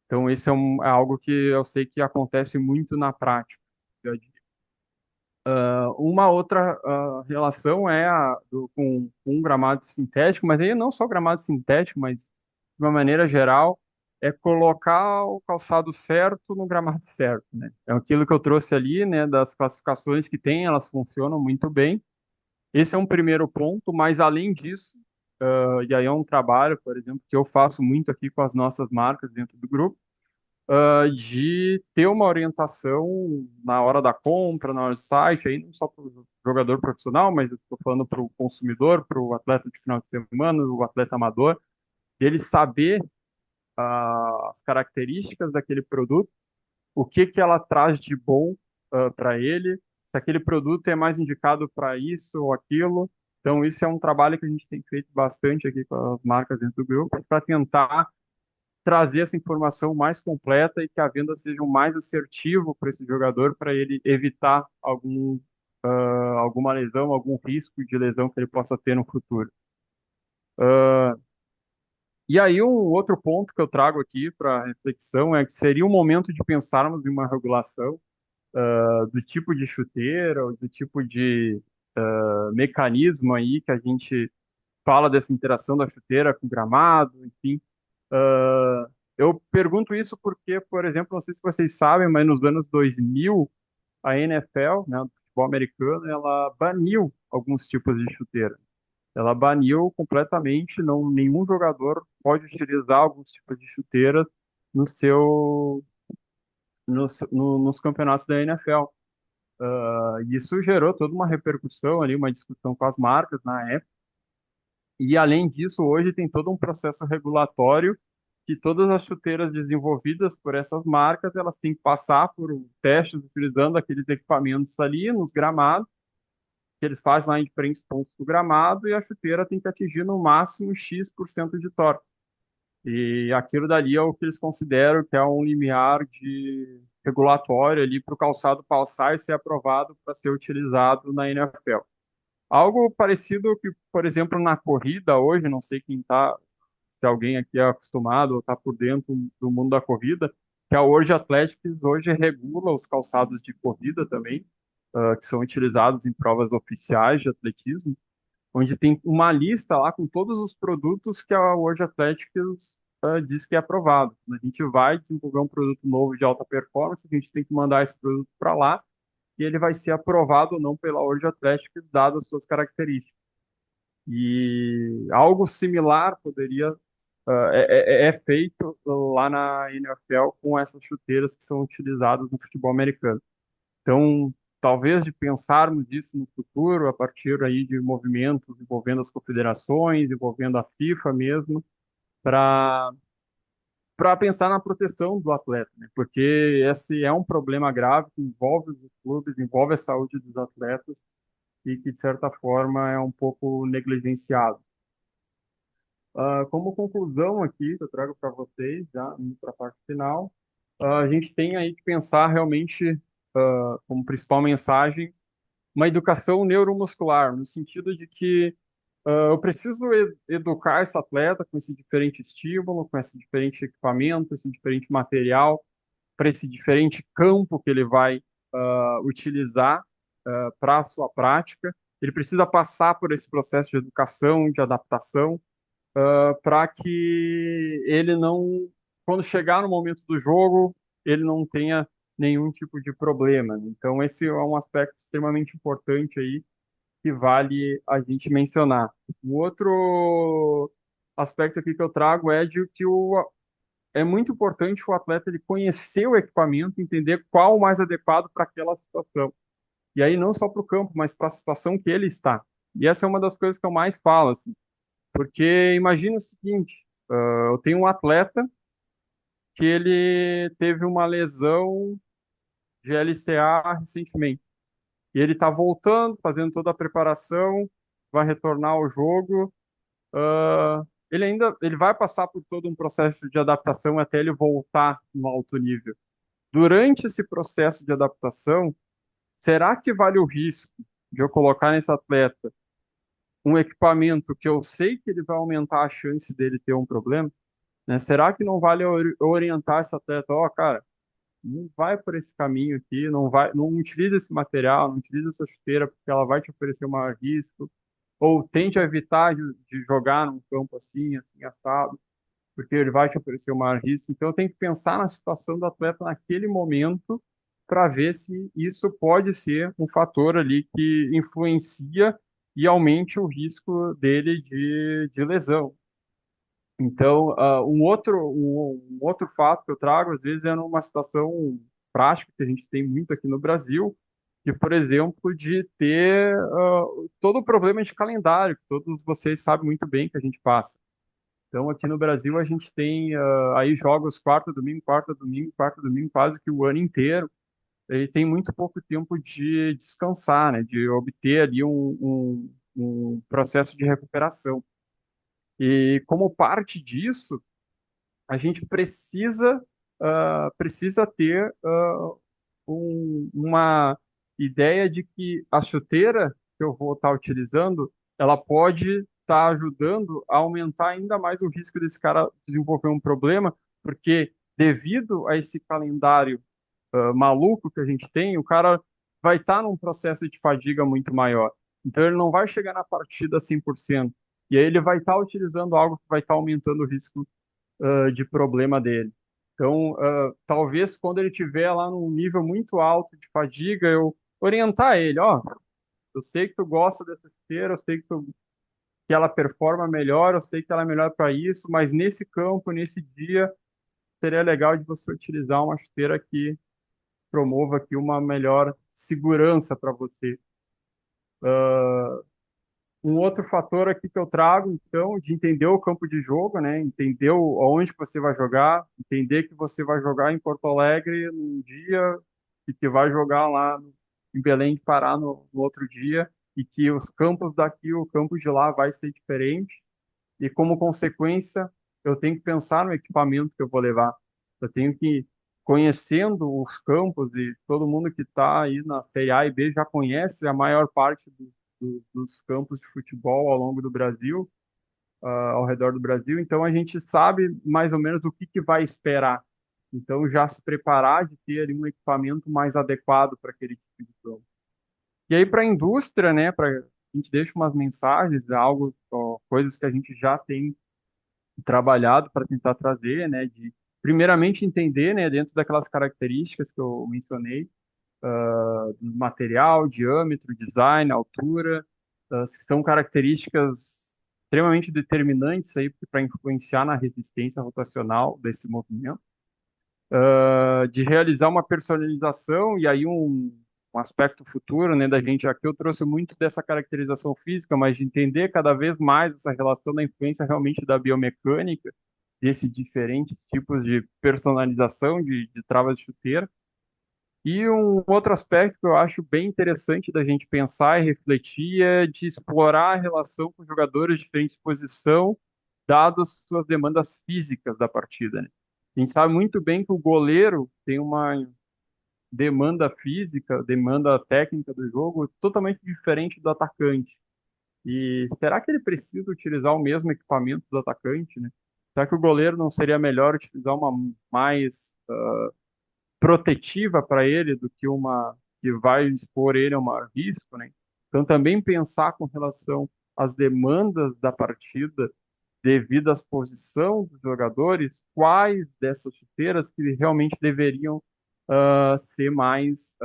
Então, isso é algo que eu sei que acontece muito na prática. Uma outra relação é com gramado sintético, mas aí não só gramado sintético, mas de uma maneira geral, é colocar o calçado certo no gramado certo, né? É aquilo que eu trouxe ali, né, das classificações que tem, elas funcionam muito bem. Esse é um primeiro ponto, mas além disso, e aí é um trabalho, por exemplo, que eu faço muito aqui com as nossas marcas dentro do grupo, de ter uma orientação na hora da compra, na hora do site, aí não só para o jogador profissional, mas eu estou falando para o consumidor, para o atleta de final de semana, o atleta amador, ele saber as características daquele produto, o que que ela traz de bom para ele, se aquele produto é mais indicado para isso ou aquilo. Então, isso é um trabalho que a gente tem feito bastante aqui com as marcas dentro do grupo, para tentar trazer essa informação mais completa e que a venda seja o mais assertivo para esse jogador, para ele evitar alguma lesão, algum risco de lesão que ele possa ter no futuro. E aí, um outro ponto que eu trago aqui para reflexão é que seria o momento de pensarmos em uma regulação do tipo de chuteira, ou do tipo de mecanismo aí que a gente fala dessa interação da chuteira com o gramado, enfim. Eu pergunto isso porque, por exemplo, não sei se vocês sabem, mas nos anos 2000, a NFL, né, do futebol americano, ela baniu alguns tipos de chuteira. Ela baniu completamente, não, nenhum jogador pode utilizar alguns tipos de chuteiras no seu, nos campeonatos da NFL. E isso gerou toda uma repercussão ali, uma discussão com as marcas na época. E além disso, hoje tem todo um processo regulatório que todas as chuteiras desenvolvidas por essas marcas, elas têm que passar por testes utilizando aqueles equipamentos ali nos gramados, que eles fazem lá em diferentes pontos do gramado, e a chuteira tem que atingir no máximo X% de torque. E aquilo dali é o que eles consideram que é um limiar de regulatório ali para o calçado passar e ser aprovado para ser utilizado na NFL. Algo parecido que, por exemplo, na corrida hoje, não sei quem tá, se alguém aqui é acostumado ou está por dentro do mundo da corrida, que a World Athletics hoje regula os calçados de corrida também, que são utilizados em provas oficiais de atletismo, onde tem uma lista lá com todos os produtos que a World Athletics diz que é aprovado. Quando a gente vai desenvolver um produto novo de alta performance, a gente tem que mandar esse produto para lá e ele vai ser aprovado ou não pela World Athletics, dadas as suas características. E algo similar é feito lá na NFL com essas chuteiras que são utilizadas no futebol americano. Então, talvez de pensarmos isso no futuro, a partir aí de movimentos envolvendo as confederações, envolvendo a FIFA mesmo, para pensar na proteção do atleta, né? Porque esse é um problema grave que envolve os clubes, envolve a saúde dos atletas e que, de certa forma, é um pouco negligenciado. Como conclusão aqui, que eu trago para vocês, já indo para a parte final, a gente tem aí que pensar realmente, como principal mensagem, uma educação neuromuscular, no sentido de que eu preciso educar esse atleta com esse diferente estímulo, com esse diferente equipamento, esse diferente material, para esse diferente campo que ele vai utilizar para a sua prática. Ele precisa passar por esse processo de educação, de adaptação, para que ele não, quando chegar no momento do jogo, ele não tenha nenhum tipo de problema. Então, esse é um aspecto extremamente importante aí que vale a gente mencionar. O outro aspecto aqui que eu trago é de que é muito importante o atleta ele conhecer o equipamento, entender qual o mais adequado para aquela situação. E aí não só para o campo, mas para a situação que ele está. E essa é uma das coisas que eu mais falo, assim, porque imagina o seguinte, eu tenho um atleta que ele teve uma lesão de LCA recentemente. E ele está voltando, fazendo toda a preparação, vai retornar ao jogo. Ele vai passar por todo um processo de adaptação até ele voltar no alto nível. Durante esse processo de adaptação, será que vale o risco de eu colocar nesse atleta um equipamento que eu sei que ele vai aumentar a chance dele ter um problema? Né? Será que não vale eu orientar esse atleta? Ó, cara, não vai por esse caminho aqui, não vai, não utiliza esse material, não utiliza essa chuteira porque ela vai te oferecer um maior risco, ou tente evitar de jogar num campo assim, assim assado, porque ele vai te oferecer um maior risco. Então eu tenho que pensar na situação do atleta naquele momento para ver se isso pode ser um fator ali que influencia e aumente o risco dele de lesão. Então, um outro fato que eu trago, às vezes, é numa situação prática que a gente tem muito aqui no Brasil, que, por exemplo, de ter todo o problema de calendário, que todos vocês sabem muito bem que a gente passa. Então, aqui no Brasil, a gente tem aí jogos quarta, domingo, quarta, domingo, quarta, domingo, quase que o ano inteiro, e tem muito pouco tempo de descansar, né, de obter ali um processo de recuperação. E como parte disso, a gente precisa ter uma ideia de que a chuteira que eu vou estar utilizando, ela pode estar ajudando a aumentar ainda mais o risco desse cara desenvolver um problema, porque devido a esse calendário maluco que a gente tem, o cara vai estar num processo de fadiga muito maior. Então ele não vai chegar na partida 100%. E aí ele vai estar utilizando algo que vai estar aumentando o risco de problema dele. Então, talvez quando ele estiver lá num nível muito alto de fadiga, eu orientar ele, ó, eu sei que tu gosta dessa esteira, eu sei que ela performa melhor, eu sei que ela é melhor para isso, mas nesse campo, nesse dia, seria legal de você utilizar uma esteira que promova aqui uma melhor segurança para você. Um outro fator aqui que eu trago, então, de entender o campo de jogo, né? Entender aonde que você vai jogar, entender que você vai jogar em Porto Alegre num dia e que vai jogar lá em Belém de Pará no outro dia e que os campos daqui, o campo de lá vai ser diferente e como consequência eu tenho que pensar no equipamento que eu vou levar. Eu tenho que conhecendo os campos e todo mundo que está aí na Série A e B já conhece a maior parte dos campos de futebol ao longo do Brasil, ao redor do Brasil. Então a gente sabe mais ou menos o que vai esperar. Então já se preparar de ter ali um equipamento mais adequado para aquele tipo de campo. E aí para a indústria, né, a gente deixa umas mensagens, algo, ó, coisas que a gente já tem trabalhado para tentar trazer, né, de primeiramente entender, né, dentro daquelas características que eu mencionei, do material, diâmetro, design, altura, que são características extremamente determinantes aí para influenciar na resistência rotacional desse movimento, de realizar uma personalização e aí um aspecto futuro, né, da gente aqui eu trouxe muito dessa caracterização física, mas de entender cada vez mais essa relação da influência realmente da biomecânica, desses diferentes tipos de personalização de travas de chuteira. E um outro aspecto que eu acho bem interessante da gente pensar e refletir é de explorar a relação com jogadores de diferente posição, dadas suas demandas físicas da partida, né? A gente sabe muito bem que o goleiro tem uma demanda física, demanda técnica do jogo totalmente diferente do atacante. E será que ele precisa utilizar o mesmo equipamento do atacante, né? Será que o goleiro não seria melhor utilizar uma mais protetiva para ele do que uma que vai expor ele a um maior risco, né? Então também pensar com relação às demandas da partida devido à posição dos jogadores, quais dessas chuteiras que realmente deveriam ser mais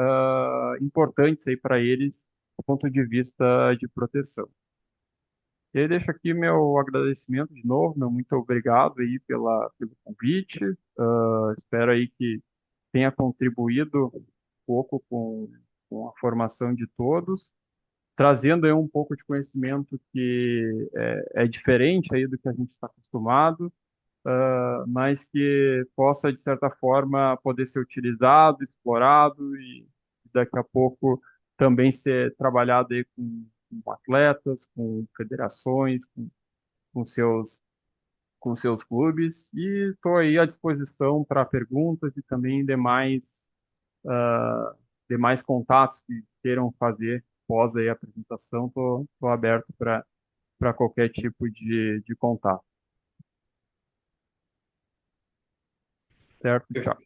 importantes aí para eles do ponto de vista de proteção. E aí deixo aqui meu agradecimento de novo, meu muito obrigado aí pelo convite. Espero aí que tenha contribuído um pouco com com a formação de todos, trazendo aí um pouco de conhecimento que é diferente aí do que a gente está acostumado, mas que possa, de certa forma, poder ser utilizado, explorado e daqui a pouco também ser trabalhado aí com atletas, com federações, com seus, com seus clubes. E estou aí à disposição para perguntas e também demais contatos que queiram fazer pós aí a apresentação. Estou aberto para qualquer tipo de contato. Certo, Thiago?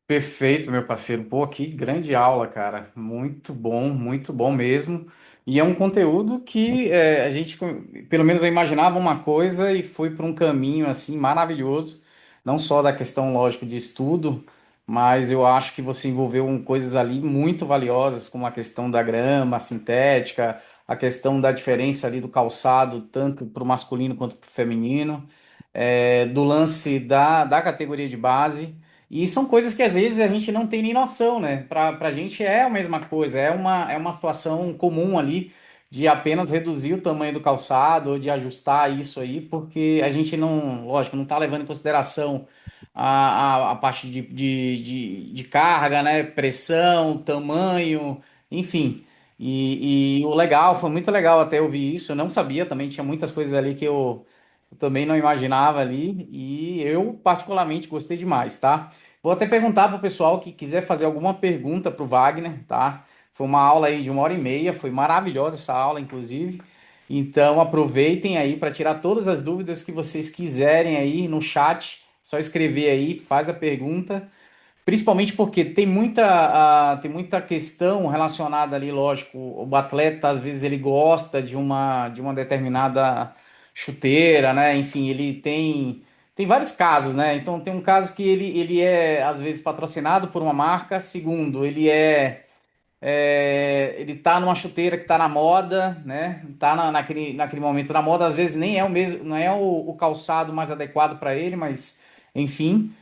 Perfeito, meu parceiro. Pô, que grande aula, cara. Muito bom mesmo. E é um conteúdo que a gente, pelo menos eu imaginava uma coisa e foi para um caminho assim maravilhoso. Não só da questão, lógico, de estudo, mas eu acho que você envolveu coisas ali muito valiosas, como a questão da grama sintética, a questão da diferença ali do calçado, tanto para o masculino quanto para o feminino, do lance da categoria de base. E são coisas que às vezes a gente não tem nem noção, né? Pra gente é a mesma coisa, é uma situação comum ali de apenas reduzir o tamanho do calçado ou de ajustar isso aí, porque a gente não, lógico, não tá levando em consideração a parte de carga, né? Pressão, tamanho, enfim. E o legal, foi muito legal até ouvir isso. Eu não sabia também, tinha muitas coisas ali que eu também não imaginava ali, e eu particularmente gostei demais, tá? Vou até perguntar para o pessoal que quiser fazer alguma pergunta para o Wagner, tá? Foi uma aula aí de 1h30, foi maravilhosa essa aula, inclusive. Então aproveitem aí para tirar todas as dúvidas que vocês quiserem aí no chat. Só escrever aí, faz a pergunta. Principalmente porque tem muita questão relacionada ali, lógico, o atleta às vezes ele gosta de uma determinada chuteira, né? Enfim, ele tem vários casos, né? Então tem um caso que ele é às vezes patrocinado por uma marca, segundo, ele tá numa chuteira que tá na moda, né? Tá naquele momento na moda, às vezes nem é o mesmo, não é o calçado mais adequado para ele, mas enfim.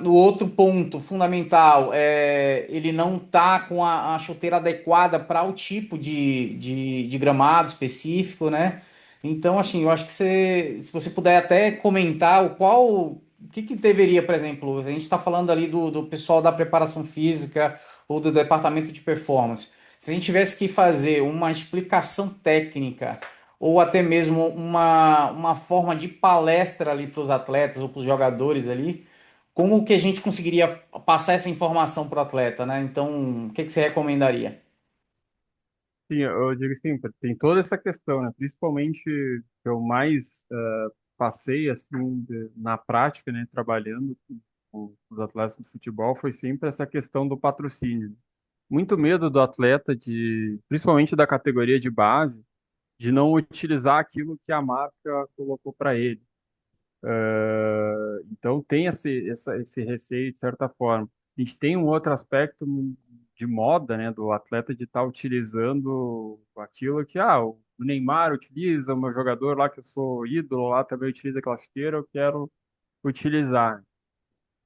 O outro ponto fundamental é ele não tá com a chuteira adequada para o tipo de gramado específico, né? Então, assim, eu acho que se você puder até comentar o que deveria, por exemplo, a gente está falando ali do pessoal da preparação física ou do departamento de performance. Se a gente tivesse que fazer uma explicação técnica ou até mesmo uma forma de palestra ali para os atletas ou para os jogadores ali, como que a gente conseguiria passar essa informação para o atleta, né? Então, o que você recomendaria? Sim, eu digo assim, tem toda essa questão, né? Principalmente que eu mais passei assim na prática, né, trabalhando com os atletas de futebol, foi sempre essa questão do patrocínio. Muito medo do atleta principalmente da categoria de base, de não utilizar aquilo que a marca colocou para ele. Então tem esse receio de certa forma. A gente tem um outro aspecto de moda, né, do atleta de estar utilizando aquilo que o Neymar utiliza, o meu jogador lá que eu sou ídolo lá também utiliza aquela chuteira, eu quero utilizar.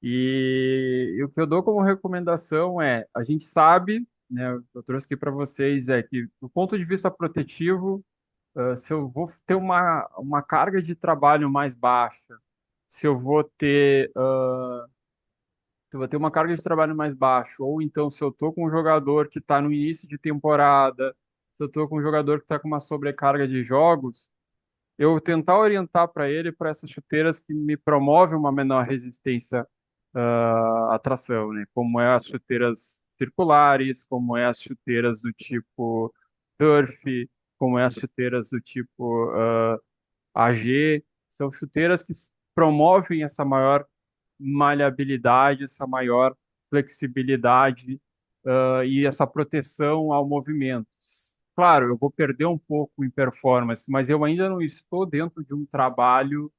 E o que eu dou como recomendação é, a gente sabe, né, eu trouxe aqui para vocês é que do ponto de vista protetivo, se eu vou ter uma carga de trabalho mais baixa, se eu vou ter, se eu vou ter uma carga de trabalho mais baixa, ou então se eu estou com um jogador que está no início de temporada, se eu estou com um jogador que está com uma sobrecarga de jogos, eu tentar orientar para ele para essas chuteiras que me promovem uma menor resistência à tração, né? Como é as chuteiras circulares, como é as chuteiras do tipo Turf, como é as chuteiras do tipo AG, são chuteiras que promovem essa maior maleabilidade, essa maior flexibilidade, e essa proteção ao movimento. Claro, eu vou perder um pouco em performance, mas eu ainda não estou dentro de um trabalho,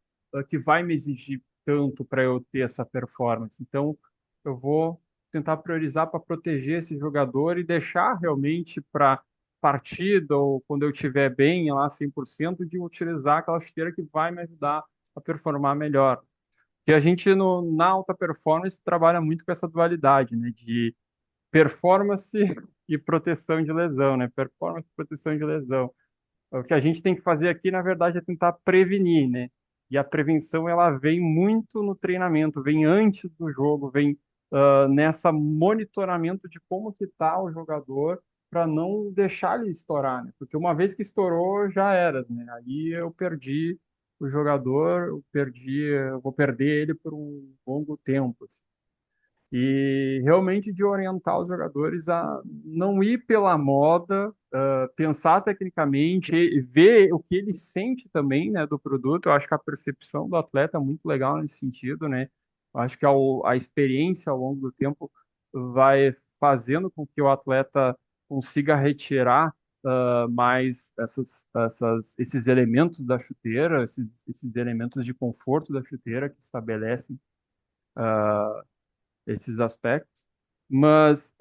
que vai me exigir tanto para eu ter essa performance. Então, eu vou tentar priorizar para proteger esse jogador e deixar realmente para partida ou quando eu estiver bem lá 100% de utilizar aquela esteira que vai me ajudar a performar melhor. Porque a gente na alta performance trabalha muito com essa dualidade, né, de performance e proteção de lesão, né? Performance e proteção de lesão. O que a gente tem que fazer aqui, na verdade, é tentar prevenir, né? E a prevenção, ela vem muito no treinamento, vem antes do jogo, vem nessa monitoramento de como que tá o jogador para não deixar ele estourar, né? Porque uma vez que estourou, já era, né? Aí eu perdi o jogador, eu vou perder ele por um longo tempo, assim. E realmente de orientar os jogadores a não ir pela moda, pensar tecnicamente, e ver o que ele sente também, né, do produto. Eu acho que a percepção do atleta é muito legal nesse sentido, né? Eu acho que a experiência ao longo do tempo vai fazendo com que o atleta consiga retirar mais esses elementos da chuteira, esses elementos de conforto da chuteira que estabelecem esses aspectos, mas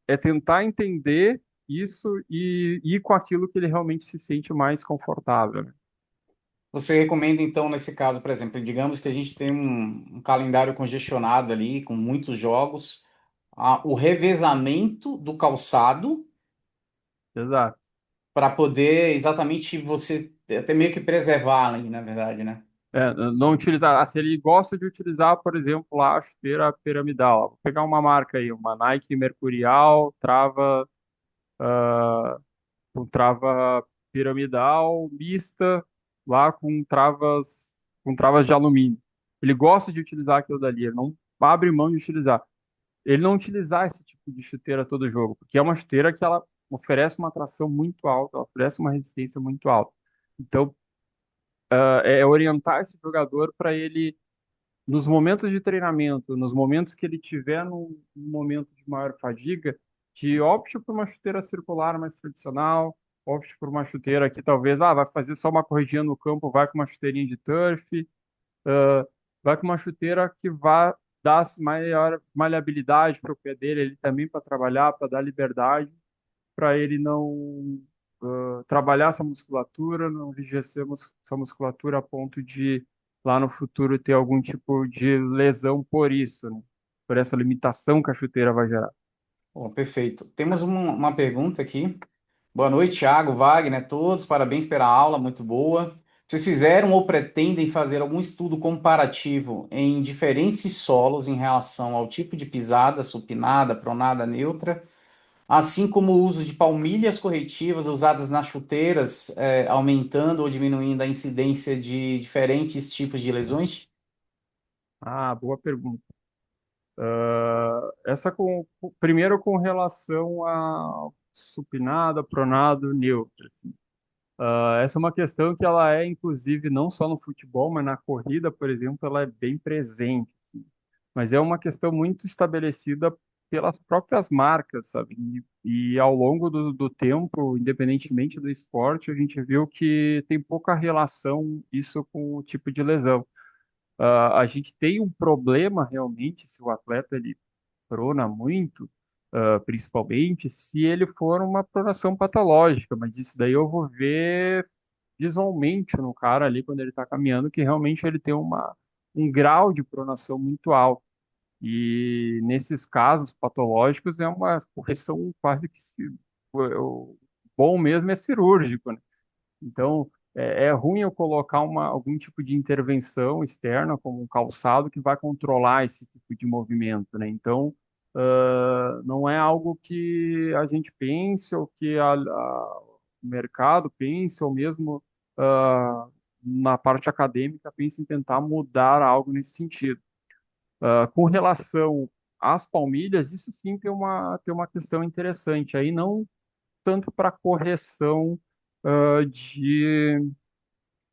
é tentar entender isso e ir com aquilo que ele realmente se sente mais confortável, né? Você recomenda, então, nesse caso, por exemplo, digamos que a gente tem um calendário congestionado ali, com muitos jogos, o revezamento do calçado Exato. para poder exatamente você até meio que preservar ali, na verdade, né? Não utilizar. Se ele gosta de utilizar, por exemplo, lá a chuteira piramidal, vou pegar uma marca aí, uma Nike Mercurial, com trava piramidal, mista, lá com travas de alumínio. Ele gosta de utilizar aquilo dali, ele não abre mão de utilizar. Ele não utilizar esse tipo de chuteira todo jogo, porque é uma chuteira que ela oferece uma tração muito alta, ela oferece uma resistência muito alta. Então, é orientar esse jogador para ele, nos momentos de treinamento, nos momentos que ele tiver num momento de maior fadiga, que opte por uma chuteira circular mais tradicional, opte por uma chuteira que talvez, vai fazer só uma corridinha no campo, vai com uma chuteirinha de turf, vai com uma chuteira que vá dar maior maleabilidade para o pé dele, ele também para trabalhar, para dar liberdade, para ele não trabalhar essa musculatura, não enrijecer essa musculatura a ponto de lá no futuro ter algum tipo de lesão por isso, né? Por essa limitação que a chuteira vai gerar. Bom, perfeito. Temos uma pergunta aqui. Boa noite, Thiago, Wagner, todos. Parabéns pela aula, muito boa. Vocês fizeram ou pretendem fazer algum estudo comparativo em diferentes solos em relação ao tipo de pisada, supinada, pronada, neutra, assim como o uso de palmilhas corretivas usadas nas chuteiras, aumentando ou diminuindo a incidência de diferentes tipos de lesões? Ah, boa pergunta. Essa primeiro com relação a supinada, pronado, neutro. Essa é uma questão que ela é, inclusive, não só no futebol, mas na corrida, por exemplo, ela é bem presente, assim. Mas é uma questão muito estabelecida pelas próprias marcas, sabe? E ao longo do tempo, independentemente do esporte, a gente viu que tem pouca relação isso com o tipo de lesão. A gente tem um problema realmente se o atleta ele prona muito, principalmente se ele for uma pronação patológica, mas isso daí eu vou ver visualmente no cara ali quando ele está caminhando, que realmente ele tem um grau de pronação muito alto. E nesses casos patológicos é uma correção quase que o bom mesmo é cirúrgico, né? Então, é ruim eu colocar algum tipo de intervenção externa, como um calçado, que vai controlar esse tipo de movimento, né? Então, não é algo que a gente pense ou que o mercado pense, ou mesmo na parte acadêmica pense em tentar mudar algo nesse sentido. Com relação às palmilhas, isso sim tem uma questão interessante. Aí não tanto ah, de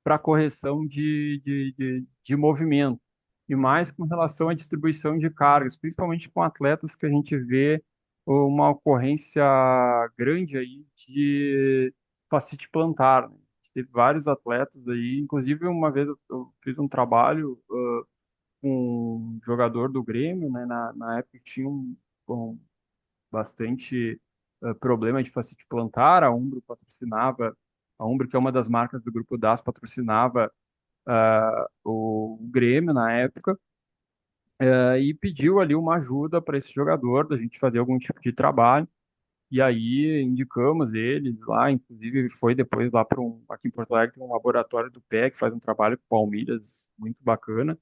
para correção de movimento, e mais com relação à distribuição de cargas, principalmente com atletas que a gente vê uma ocorrência grande aí de fascite plantar, né? A gente teve vários atletas aí, inclusive uma vez eu fiz um trabalho com um jogador do Grêmio, né? Na época tinha um bastante problema de fascite plantar, a Umbro, que é uma das marcas do Grupo DAS, patrocinava o Grêmio na época, e pediu ali uma ajuda para esse jogador, da gente fazer algum tipo de trabalho. E aí indicamos eles lá, inclusive foi depois lá para aqui em Porto Alegre tem um laboratório do pé que faz um trabalho com palmilhas muito bacana,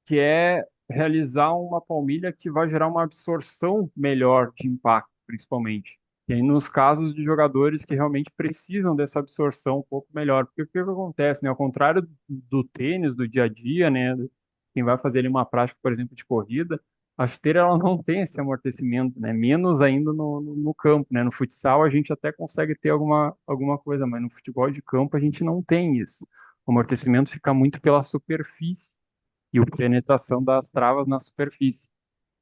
que é realizar uma palmilha que vai gerar uma absorção melhor de impacto, principalmente. E aí, nos casos de jogadores que realmente precisam dessa absorção um pouco melhor. Porque o que que acontece, né? Ao contrário do tênis, do dia a dia, né? Quem vai fazer ali uma prática, por exemplo, de corrida, a chuteira ela não tem esse amortecimento, né? Menos ainda no campo, né? No futsal a gente até consegue ter alguma coisa, mas no futebol de campo a gente não tem isso. O amortecimento fica muito pela superfície e a penetração das travas na superfície.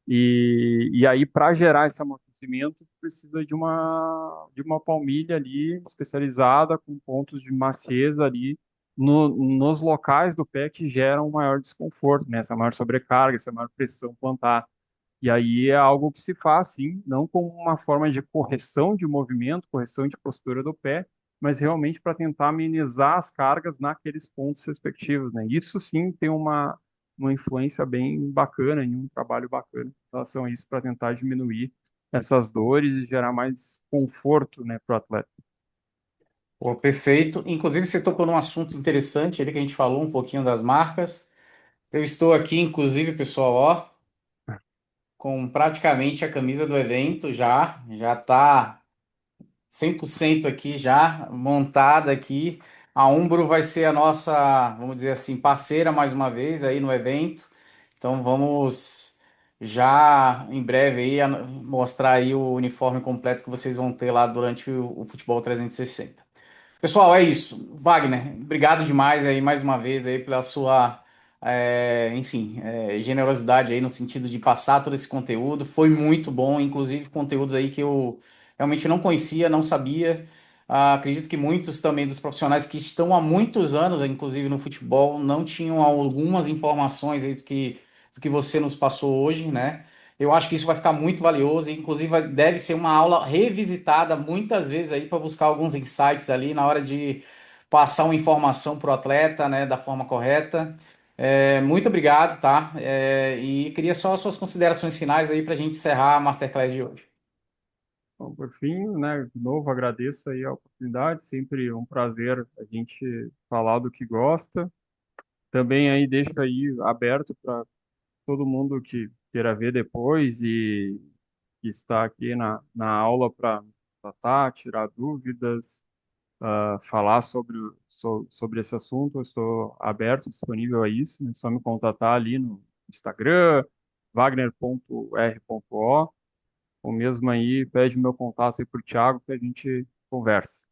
E aí, para gerar esse amortecimento, precisa de uma palmilha ali especializada, com pontos de macieza ali nos locais do pé que geram maior desconforto, né? Essa maior sobrecarga, essa maior pressão plantar. E aí é algo que se faz, sim, não como uma forma de correção de movimento, correção de postura do pé, mas realmente para tentar amenizar as cargas naqueles pontos respectivos, né? Isso sim tem uma influência bem bacana e um trabalho bacana em relação a isso para tentar diminuir essas dores e gerar mais conforto, né, para o atleta. Pô, perfeito. Inclusive, você tocou num assunto interessante ali que a gente falou um pouquinho das marcas. Eu estou aqui, inclusive, pessoal, ó, com praticamente a camisa do evento já tá 100% aqui já montada aqui. A Umbro vai ser a nossa, vamos dizer assim, parceira mais uma vez aí no evento. Então vamos já em breve aí mostrar aí o uniforme completo que vocês vão ter lá durante o Futebol 360. Pessoal, é isso. Wagner, obrigado demais aí mais uma vez aí pela sua, enfim, generosidade aí no sentido de passar todo esse conteúdo. Foi muito bom, inclusive conteúdos aí que eu realmente não conhecia, não sabia. Acredito que muitos também dos profissionais que estão há muitos anos, inclusive no futebol, não tinham algumas informações aí do que você nos passou hoje, né? Eu acho que isso vai ficar muito valioso, e inclusive deve ser uma aula revisitada muitas vezes aí para buscar alguns insights ali na hora de passar uma informação para o atleta, né, da forma correta. Muito obrigado, tá? E queria só as suas considerações finais aí para a gente encerrar a Masterclass de hoje. Bom, por fim, né, de novo agradeço aí a oportunidade, sempre um prazer a gente falar do que gosta. Também aí deixo aí aberto para todo mundo que queira ver depois e que está aqui na aula para tratar, tirar dúvidas, falar sobre esse assunto. Eu estou aberto, disponível a isso, né? É só me contatar ali no Instagram, wagner.r.o, ou mesmo aí pede meu contato aí para o Thiago que a gente conversa.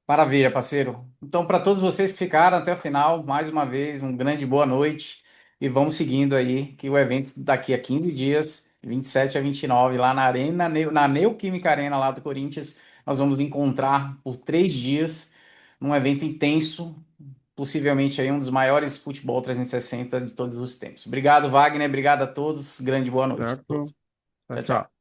Maravilha, parceiro. Então, para todos vocês que ficaram até o final, mais uma vez, um grande boa noite e vamos seguindo aí, que o evento daqui a 15 dias, 27 a 29, lá na Arena, na Neoquímica Arena lá do Corinthians, nós vamos encontrar por 3 dias, num evento intenso, possivelmente aí um dos maiores futebol 360 de todos os tempos. Obrigado, Wagner, obrigado a todos, grande boa noite a Certo? todos. Tchau, Tchau, tchau. tchau.